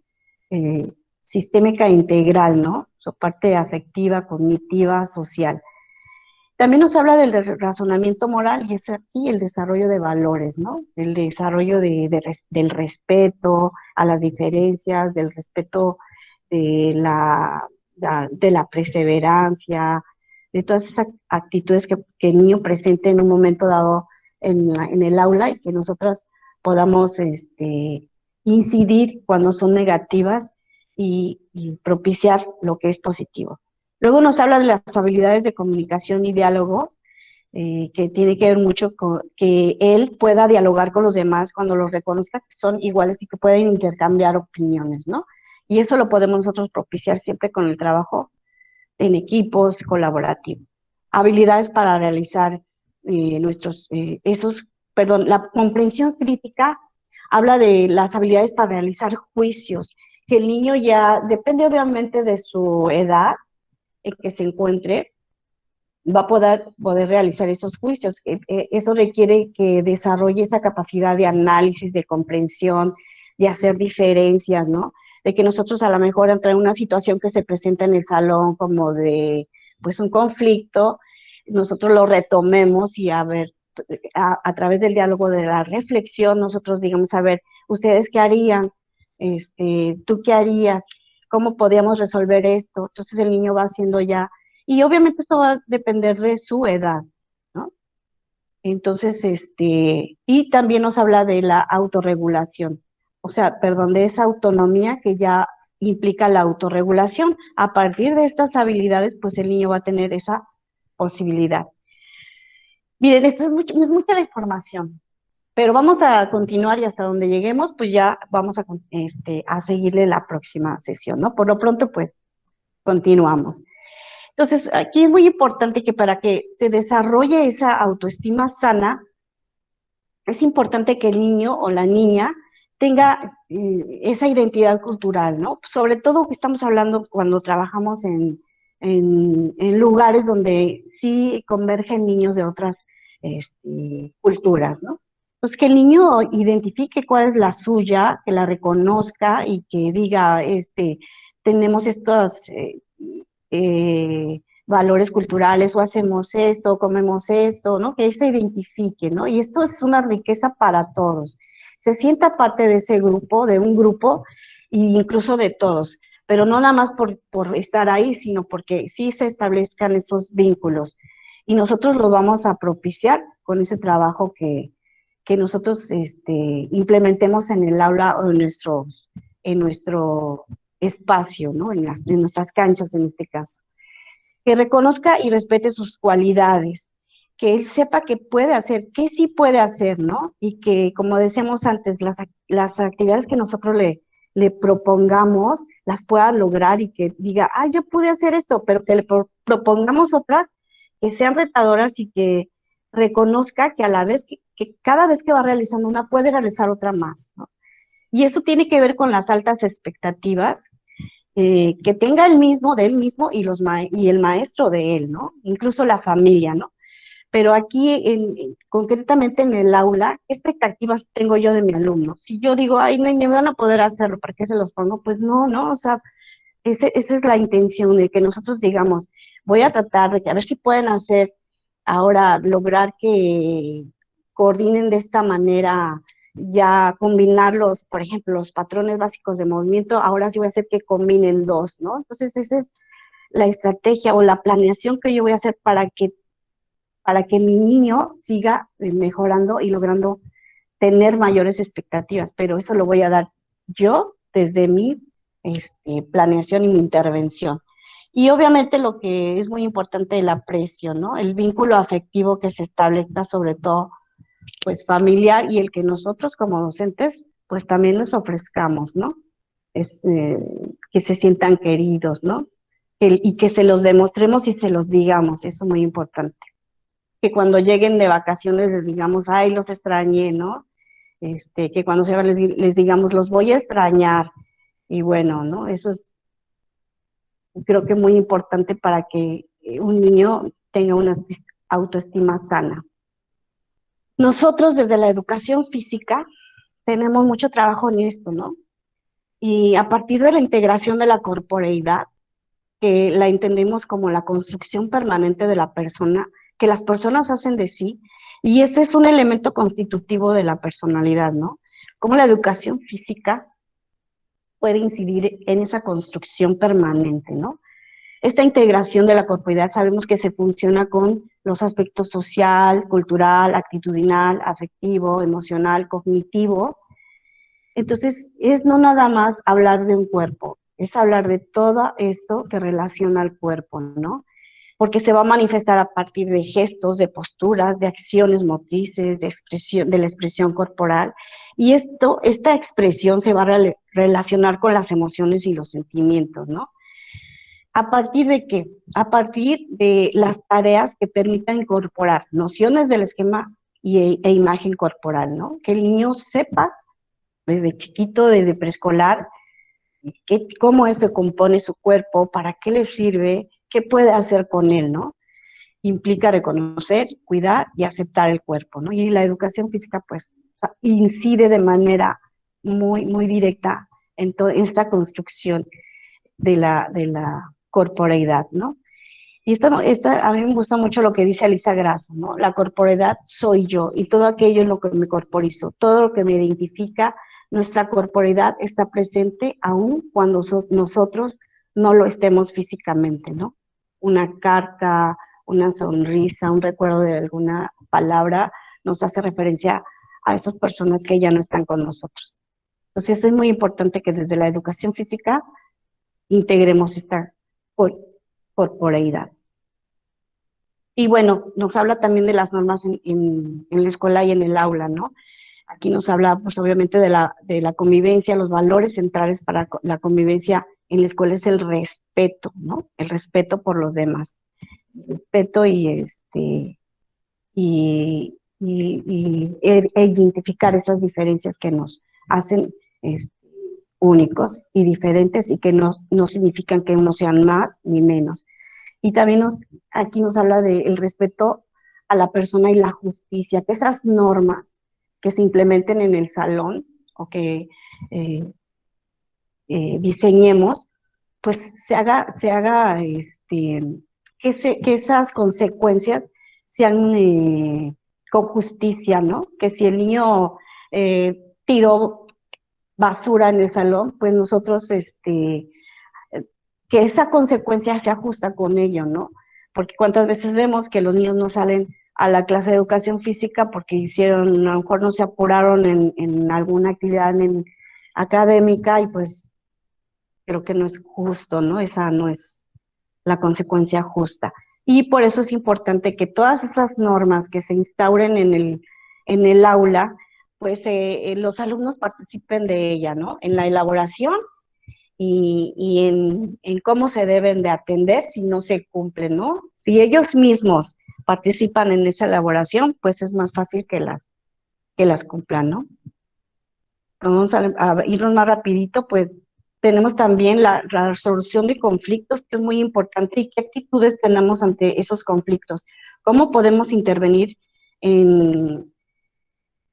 sistémica e integral, ¿no? Su parte afectiva, cognitiva, social. También nos habla del razonamiento moral y es aquí el desarrollo de valores, ¿no? El desarrollo del respeto a las diferencias, del respeto de la perseverancia, de todas esas actitudes que el niño presente en un momento dado en el aula y que nosotros podamos incidir cuando son negativas y propiciar lo que es positivo. Luego nos habla de las habilidades de comunicación y diálogo, que tiene que ver mucho con que él pueda dialogar con los demás cuando los reconozca que son iguales y que pueden intercambiar opiniones, ¿no? Y eso lo podemos nosotros propiciar siempre con el trabajo en equipos colaborativos. Habilidades para realizar la comprensión crítica habla de las habilidades para realizar juicios, que el niño ya, depende obviamente de su edad en que se encuentre, va a poder realizar esos juicios. Eso requiere que desarrolle esa capacidad de análisis, de comprensión, de hacer diferencias, ¿no? De que nosotros a lo mejor entre una situación que se presenta en el salón como de, pues, un conflicto, nosotros lo retomemos y a ver, a través del diálogo, de la reflexión, nosotros digamos, a ver, ¿ustedes qué harían? ¿Tú qué harías? ¿Cómo podríamos resolver esto? Entonces el niño va haciendo ya, y obviamente esto va a depender de su edad, ¿no? Entonces, y también nos habla de la autorregulación, o sea, perdón, de esa autonomía que ya implica la autorregulación. A partir de estas habilidades, pues el niño va a tener esa posibilidad. Miren, esta es mucha la información, pero vamos a continuar y hasta donde lleguemos, pues ya vamos a seguirle la próxima sesión, ¿no? Por lo pronto, pues, continuamos. Entonces, aquí es muy importante que para que se desarrolle esa autoestima sana, es importante que el niño o la niña tenga esa identidad cultural, ¿no? Sobre todo que estamos hablando cuando trabajamos en lugares donde sí convergen niños de otras culturas, ¿no? Entonces, que el niño identifique cuál es la suya, que la reconozca y que diga, tenemos estos valores culturales, o hacemos esto, o comemos esto, ¿no? Que se identifique, ¿no? Y esto es una riqueza para todos. Se sienta parte de ese grupo, de un grupo, e incluso de todos, pero no nada más por estar ahí, sino porque sí se establezcan esos vínculos. Y nosotros lo vamos a propiciar con ese trabajo que nosotros implementemos en el aula o en nuestro espacio, ¿no? En nuestras canchas en este caso. Que reconozca y respete sus cualidades, que él sepa que puede hacer, que sí puede hacer, ¿no? Y que, como decíamos antes, las actividades que nosotros le propongamos las pueda lograr, y que diga, yo pude hacer esto, pero que le propongamos otras que sean retadoras, y que reconozca que a la vez, que cada vez que va realizando una, puede realizar otra más, ¿no? Y eso tiene que ver con las altas expectativas que tenga él mismo, de él mismo, y el maestro de él, ¿no? Incluso la familia, ¿no? Pero aquí, concretamente en el aula, ¿qué expectativas tengo yo de mi alumno? Si yo digo, no, ni me van a poder hacerlo, ¿para qué se los pongo? Pues no, o sea, esa es la intención, de que nosotros digamos, voy a tratar de que a ver si pueden hacer ahora, lograr que coordinen de esta manera, ya combinar por ejemplo, los patrones básicos de movimiento. Ahora sí voy a hacer que combinen dos, ¿no? Entonces esa es la estrategia o la planeación que yo voy a hacer para que mi niño siga mejorando y logrando tener mayores expectativas, pero eso lo voy a dar yo desde mi planeación y mi intervención. Y obviamente lo que es muy importante, el aprecio, ¿no? El vínculo afectivo que se establezca, sobre todo, pues familiar, y el que nosotros como docentes, pues también les ofrezcamos, ¿no? Que se sientan queridos, ¿no? Y que se los demostremos y se los digamos, eso es muy importante. Que cuando lleguen de vacaciones les digamos, los extrañé, ¿no? Que cuando se van les digamos, los voy a extrañar. Y bueno, ¿no? Eso es, creo que muy importante para que un niño tenga una autoestima sana. Nosotros desde la educación física tenemos mucho trabajo en esto, ¿no? Y a partir de la integración de la corporeidad, que la entendemos como la construcción permanente de la persona, que las personas hacen de sí, y ese es un elemento constitutivo de la personalidad, ¿no? Cómo la educación física puede incidir en esa construcción permanente, ¿no? Esta integración de la corporeidad sabemos que se funciona con los aspectos social, cultural, actitudinal, afectivo, emocional, cognitivo. Entonces, es no nada más hablar de un cuerpo, es hablar de todo esto que relaciona al cuerpo, ¿no? porque se va a manifestar a partir de gestos, de posturas, de acciones motrices, de la expresión corporal, y esta expresión se va a relacionar con las emociones y los sentimientos, ¿no? ¿A partir de qué? A partir de las tareas que permitan incorporar nociones del esquema e imagen corporal, ¿no? Que el niño sepa desde chiquito, desde preescolar, cómo se compone su cuerpo, para qué le sirve, qué puede hacer con él, ¿no? Implica reconocer, cuidar y aceptar el cuerpo, ¿no? Y la educación física, pues, incide de manera muy, muy directa en esta construcción de la corporeidad, ¿no? Y a mí me gusta mucho lo que dice Elisa Grasso, ¿no? La corporeidad soy yo, y todo aquello es lo que me corporizo, todo lo que me identifica. Nuestra corporeidad está presente aún cuando nosotros no lo estemos físicamente, ¿no? Una carta, una sonrisa, un recuerdo de alguna palabra nos hace referencia a esas personas que ya no están con nosotros. Entonces es muy importante que desde la educación física integremos esta corporeidad. Y bueno, nos habla también de las normas en la escuela y en el aula, ¿no? Aquí nos habla, pues obviamente, de la convivencia, los valores centrales para la convivencia en la escuela es el respeto, ¿no? El respeto por los demás. El respeto y identificar esas diferencias que nos hacen únicos y diferentes, y que no significan que unos sean más ni menos. Y también aquí nos habla del respeto a la persona y la justicia, que esas normas que se implementen en el salón o que diseñemos, pues se haga que esas consecuencias sean con justicia, ¿no? Que si el niño tiró basura en el salón, pues nosotros que esa consecuencia sea justa con ello, ¿no? Porque cuántas veces vemos que los niños no salen a la clase de educación física porque a lo mejor no se apuraron en alguna actividad académica, y pues creo que no es justo, ¿no? Esa no es la consecuencia justa. Y por eso es importante que todas esas normas que se instauren en el aula, pues los alumnos participen de ella, ¿no? En la elaboración y en cómo se deben de atender si no se cumplen, ¿no? Si ellos mismos participan en esa elaboración, pues es más fácil que las cumplan, ¿no? Vamos a irnos más rapidito, pues tenemos también la resolución de conflictos, que es muy importante, y qué actitudes tenemos ante esos conflictos. ¿Cómo podemos intervenir en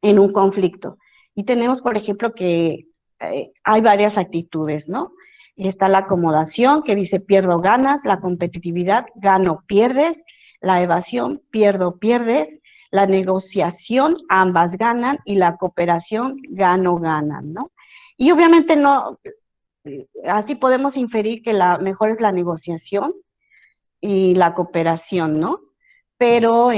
un conflicto? Y tenemos, por ejemplo, que hay varias actitudes, ¿no? Está la acomodación, que dice pierdo, ganas; la competitividad, gano, pierdes; la evasión, pierdo, pierdes; la negociación, ambas ganan; y la cooperación, gano, ganan, ¿no? Y obviamente no, así podemos inferir que la mejor es la negociación y la cooperación, ¿no? Pero,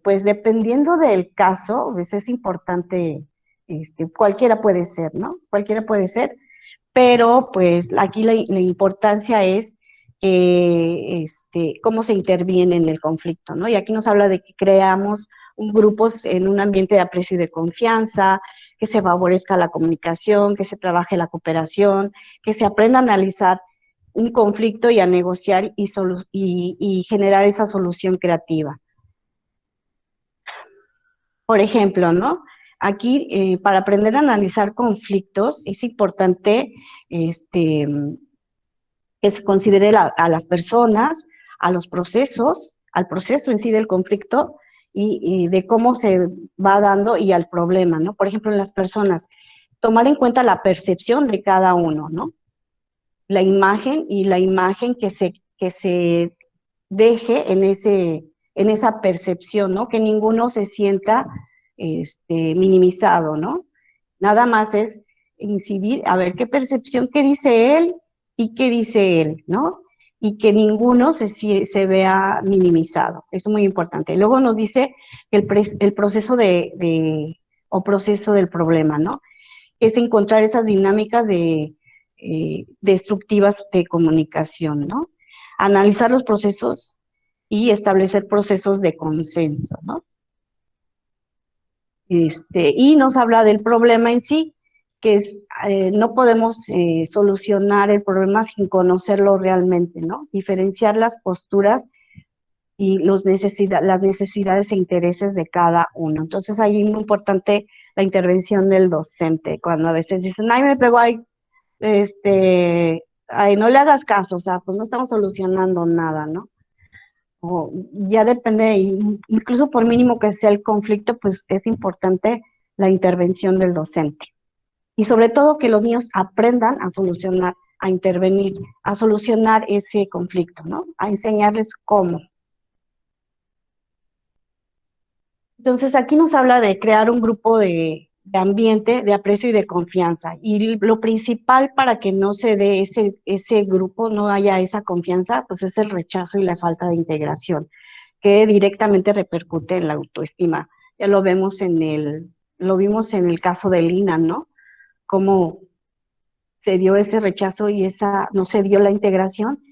pues dependiendo del caso, pues es importante, cualquiera puede ser, ¿no? Cualquiera puede ser, pero pues aquí la importancia es cómo se interviene en el conflicto, ¿no? Y aquí nos habla de que creamos grupos en un ambiente de aprecio y de confianza, que se favorezca la comunicación, que se trabaje la cooperación, que se aprenda a analizar un conflicto y a negociar y generar esa solución creativa. Por ejemplo, ¿no? Aquí, para aprender a analizar conflictos, es importante que se considere a las personas, a los procesos, al proceso en sí del conflicto y de cómo se va dando, y al problema, ¿no? Por ejemplo, en las personas, tomar en cuenta la percepción de cada uno, ¿no? La imagen que se deje en esa percepción, ¿no? Que ninguno se sienta minimizado, ¿no? Nada más es incidir, a ver qué percepción, qué dice él y qué dice él, ¿no? Y que ninguno se vea minimizado. Eso es muy importante. Luego nos dice el proceso o proceso del problema, ¿no? Es encontrar esas dinámicas destructivas de comunicación, ¿no? Analizar los procesos y establecer procesos de consenso, ¿no? Y nos habla del problema en sí, que es, no podemos solucionar el problema sin conocerlo realmente, ¿no? Diferenciar las posturas y las necesidades e intereses de cada uno. Entonces, ahí es muy importante la intervención del docente, cuando a veces dicen, ay, me pegó, ay, ay, no le hagas caso, o sea, pues no estamos solucionando nada, ¿no? O ya depende, incluso por mínimo que sea el conflicto, pues es importante la intervención del docente. Y sobre todo que los niños aprendan a solucionar, a intervenir, a solucionar ese conflicto, ¿no? A enseñarles cómo. Entonces aquí nos habla de crear un grupo de ambiente, de aprecio y de confianza. Y lo principal para que no se dé ese grupo, no haya esa confianza, pues es el rechazo y la falta de integración, que directamente repercute en la autoestima. Ya lo vemos lo vimos en el caso de Lina, ¿no? Cómo se dio ese rechazo y no se dio la integración,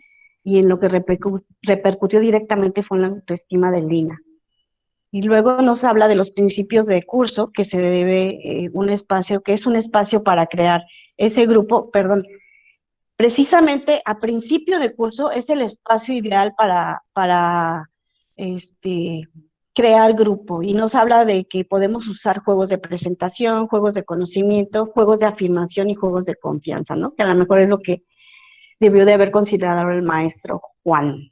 y en lo que repercutió directamente fue en la autoestima de Lina. Y luego nos habla de los principios de curso, que se debe un espacio, que es un espacio para crear ese grupo, perdón, precisamente a principio de curso es el espacio ideal para crear grupo, y nos habla de que podemos usar juegos de presentación, juegos de conocimiento, juegos de afirmación y juegos de confianza, ¿no? Que a lo mejor es lo que debió de haber considerado el maestro Juan.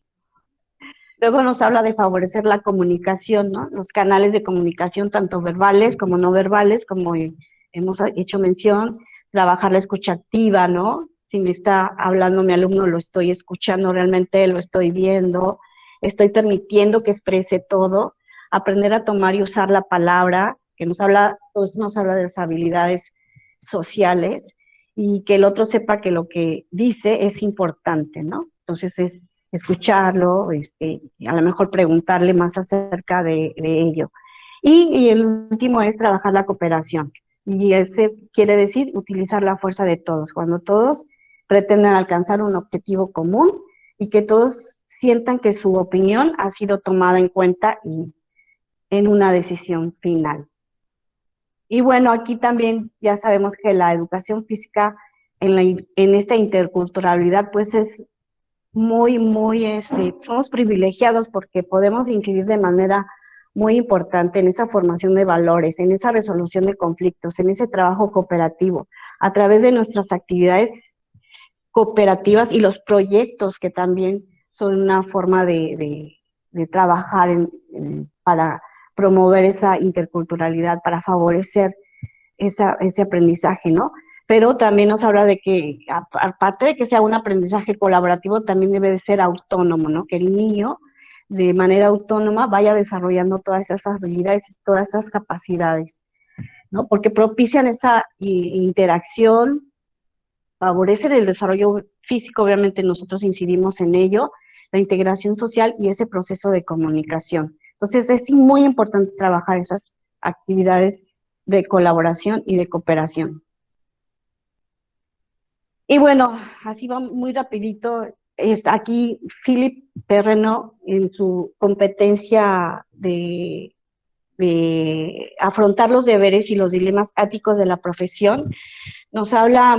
Luego nos habla de favorecer la comunicación, ¿no? Los canales de comunicación, tanto verbales como no verbales, como hemos hecho mención, trabajar la escucha activa, ¿no? Si me está hablando mi alumno, lo estoy escuchando realmente, lo estoy viendo, estoy permitiendo que exprese todo, aprender a tomar y usar la palabra, que todo esto nos habla de las habilidades sociales, y que el otro sepa que lo que dice es importante, ¿no? Entonces es escucharlo, a lo mejor preguntarle más acerca de ello. Y el último es trabajar la cooperación. Y ese quiere decir utilizar la fuerza de todos, cuando todos pretenden alcanzar un objetivo común y que todos sientan que su opinión ha sido tomada en cuenta y en una decisión final. Y bueno, aquí también ya sabemos que la educación física en esta interculturalidad pues es somos privilegiados porque podemos incidir de manera muy importante en esa formación de valores, en esa resolución de conflictos, en ese trabajo cooperativo, a través de nuestras actividades cooperativas y los proyectos, que también son una forma de trabajar para promover esa interculturalidad, para favorecer ese aprendizaje, ¿no? Pero también nos habla de que, aparte de que sea un aprendizaje colaborativo, también debe de ser autónomo, ¿no? Que el niño, de manera autónoma, vaya desarrollando todas esas habilidades, todas esas capacidades, ¿no? Porque propician esa interacción, favorecen el desarrollo físico, obviamente nosotros incidimos en ello, la integración social y ese proceso de comunicación. Entonces es muy importante trabajar esas actividades de colaboración y de cooperación. Y bueno, así va muy rapidito. Está aquí Philip Perreno en su competencia de afrontar los deberes y los dilemas éticos de la profesión. Nos habla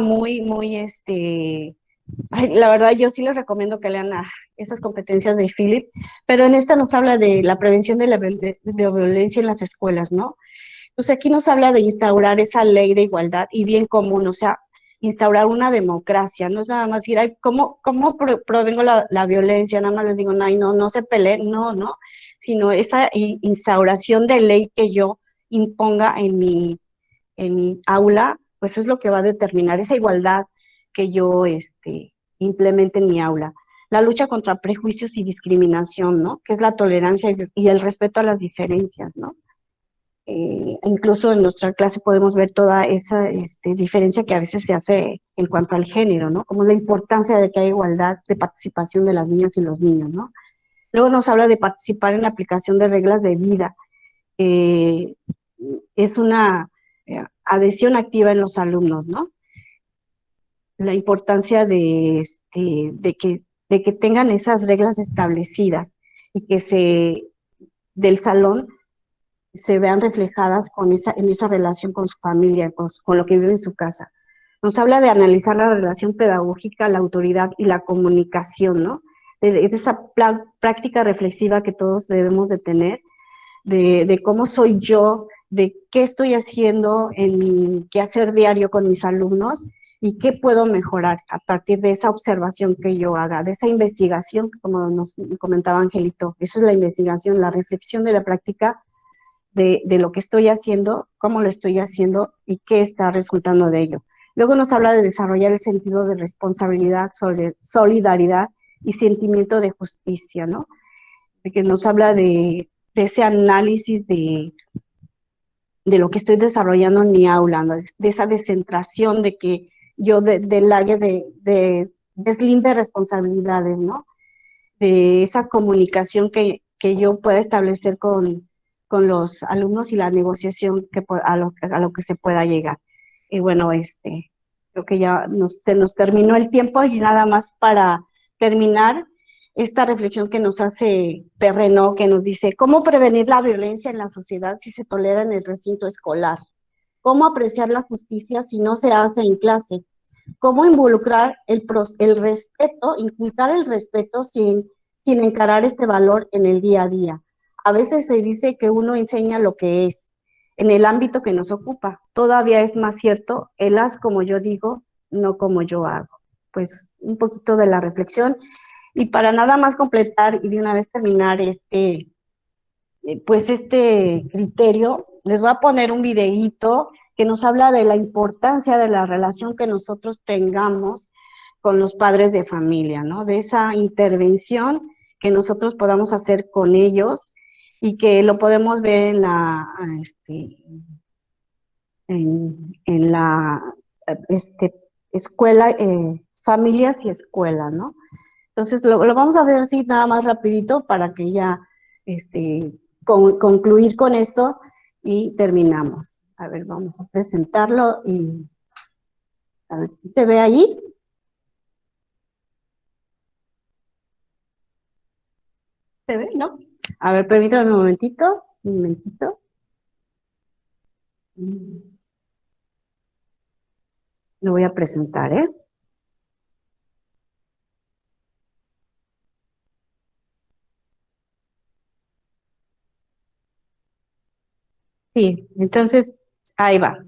la verdad yo sí les recomiendo que lean esas competencias de Philip, pero en esta nos habla de la prevención de la violencia en las escuelas, ¿no? Entonces aquí nos habla de instaurar esa ley de igualdad y bien común, o sea, instaurar una democracia, no es nada más decir, ay, ¿cómo provengo la violencia? Nada más les digo, ay, no se peleen, no, sino esa instauración de ley que yo imponga en mi aula, pues es lo que va a determinar esa igualdad que yo implemente en mi aula. La lucha contra prejuicios y discriminación, ¿no? Que es la tolerancia y el respeto a las diferencias, ¿no? Incluso en nuestra clase podemos ver toda esa diferencia que a veces se hace en cuanto al género, ¿no? Como la importancia de que haya igualdad de participación de las niñas y los niños, ¿no? Luego nos habla de participar en la aplicación de reglas de vida. Es una adhesión activa en los alumnos, ¿no? La importancia de que tengan esas reglas establecidas y que del salón se vean reflejadas en esa relación con su familia, con lo que vive en su casa. Nos habla de analizar la relación pedagógica, la autoridad y la comunicación, ¿no? De esa práctica reflexiva que todos debemos de tener, de cómo soy yo, de qué estoy haciendo en mi quehacer diario con mis alumnos y qué puedo mejorar a partir de esa observación que yo haga, de esa investigación, como nos comentaba Angelito. Esa es la investigación, la reflexión de la práctica de lo que estoy haciendo, cómo lo estoy haciendo y qué está resultando de ello. Luego nos habla de desarrollar el sentido de responsabilidad, solidaridad y sentimiento de justicia, ¿no? De que nos habla de ese análisis de lo que estoy desarrollando en mi aula, ¿no? De esa descentración de que yo del área de deslinde responsabilidades, ¿no? De esa comunicación que yo pueda establecer con los alumnos y la negociación a lo que se pueda llegar. Y bueno, creo que ya se nos terminó el tiempo y nada más para terminar esta reflexión que nos hace Perrenot, que nos dice, ¿cómo prevenir la violencia en la sociedad si se tolera en el recinto escolar? ¿Cómo apreciar la justicia si no se hace en clase? ¿Cómo involucrar el respeto, inculcar el respeto sin encarar este valor en el día a día? A veces se dice que uno enseña lo que es, en el ámbito que nos ocupa. Todavía es más cierto, el haz como yo digo, no como yo hago. Pues un poquito de la reflexión. Y para nada más completar y de una vez terminar pues este criterio, les voy a poner un videíto que nos habla de la importancia de la relación que nosotros tengamos con los padres de familia, ¿no? De esa intervención que nosotros podamos hacer con ellos y que lo podemos ver en la escuela, familias y escuela, ¿no? Entonces lo vamos a ver así nada más rapidito para que ya concluir con esto y terminamos. A ver, vamos a presentarlo y a ver si se ve ahí. ¿Se ve, no? A ver, permítame un momentito, un momentito. Lo voy a presentar, ¿eh? Sí, entonces, ahí va.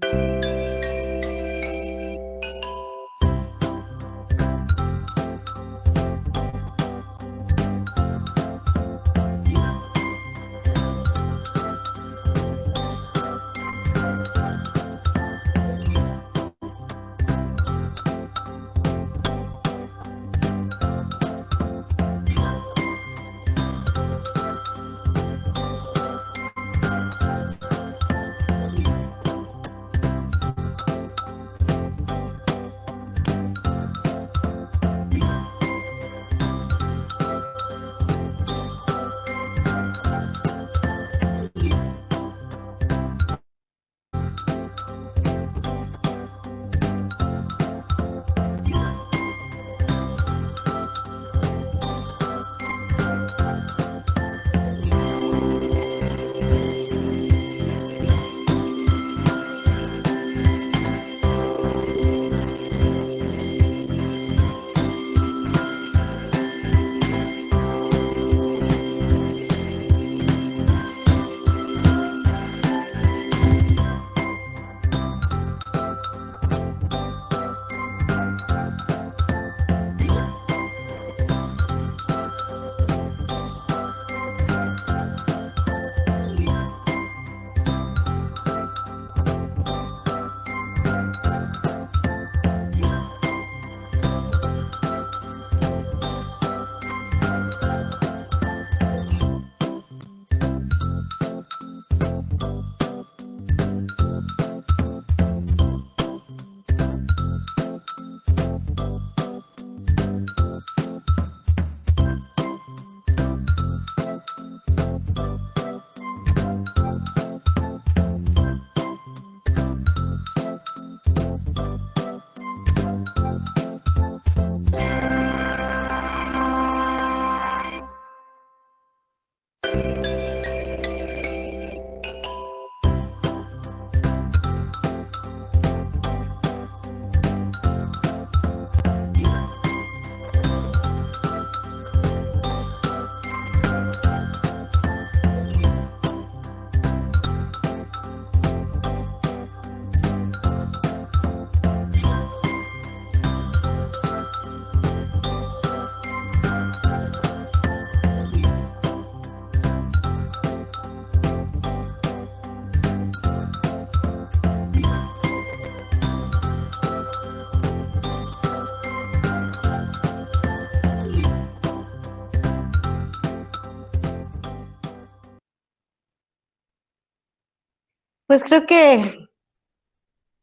Pues creo que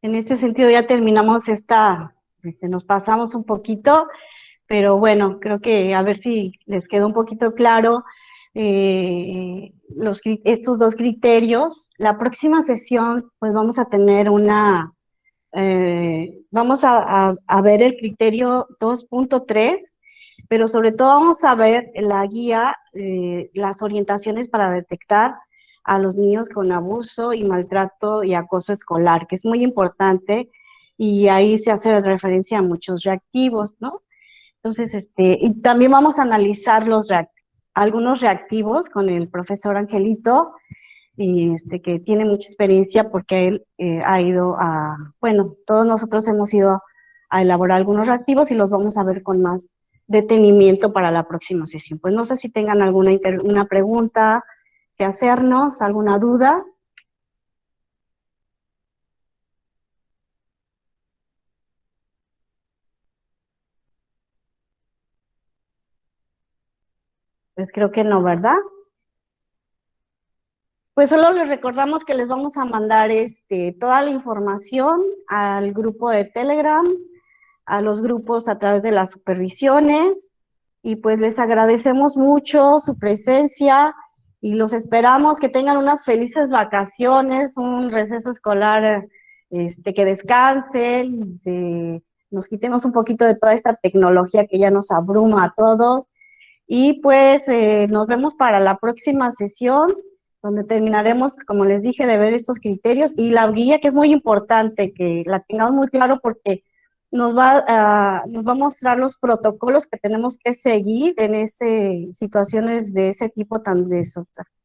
en este sentido ya terminamos nos pasamos un poquito, pero bueno, creo que a ver si les quedó un poquito claro estos dos criterios. La próxima sesión, pues vamos a tener vamos a ver el criterio 2.3, pero sobre todo vamos a ver la guía, las orientaciones para detectar a los niños con abuso y maltrato y acoso escolar, que es muy importante, y ahí se hace referencia a muchos reactivos, ¿no? Entonces, y también vamos a analizar algunos reactivos con el profesor Angelito, que tiene mucha experiencia porque él ha ido bueno, todos nosotros hemos ido a elaborar algunos reactivos y los vamos a ver con más detenimiento para la próxima sesión. Pues no sé si tengan una pregunta que hacernos, alguna duda. Pues creo que no, ¿verdad? Pues solo les recordamos que les vamos a mandar toda la información al grupo de Telegram, a los grupos a través de las supervisiones, y pues les agradecemos mucho su presencia y los esperamos que tengan unas felices vacaciones, un receso escolar, que descansen, nos quitemos un poquito de toda esta tecnología que ya nos abruma a todos, y pues nos vemos para la próxima sesión, donde terminaremos, como les dije, de ver estos criterios y la guía, que es muy importante que la tengamos muy claro porque nos va a mostrar los protocolos que tenemos que seguir en situaciones de ese tipo tan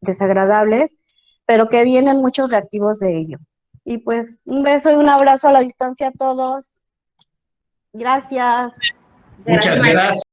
desagradables, pero que vienen muchos reactivos de ello. Y pues un beso y un abrazo a la distancia a todos. Gracias. Muchas gracias.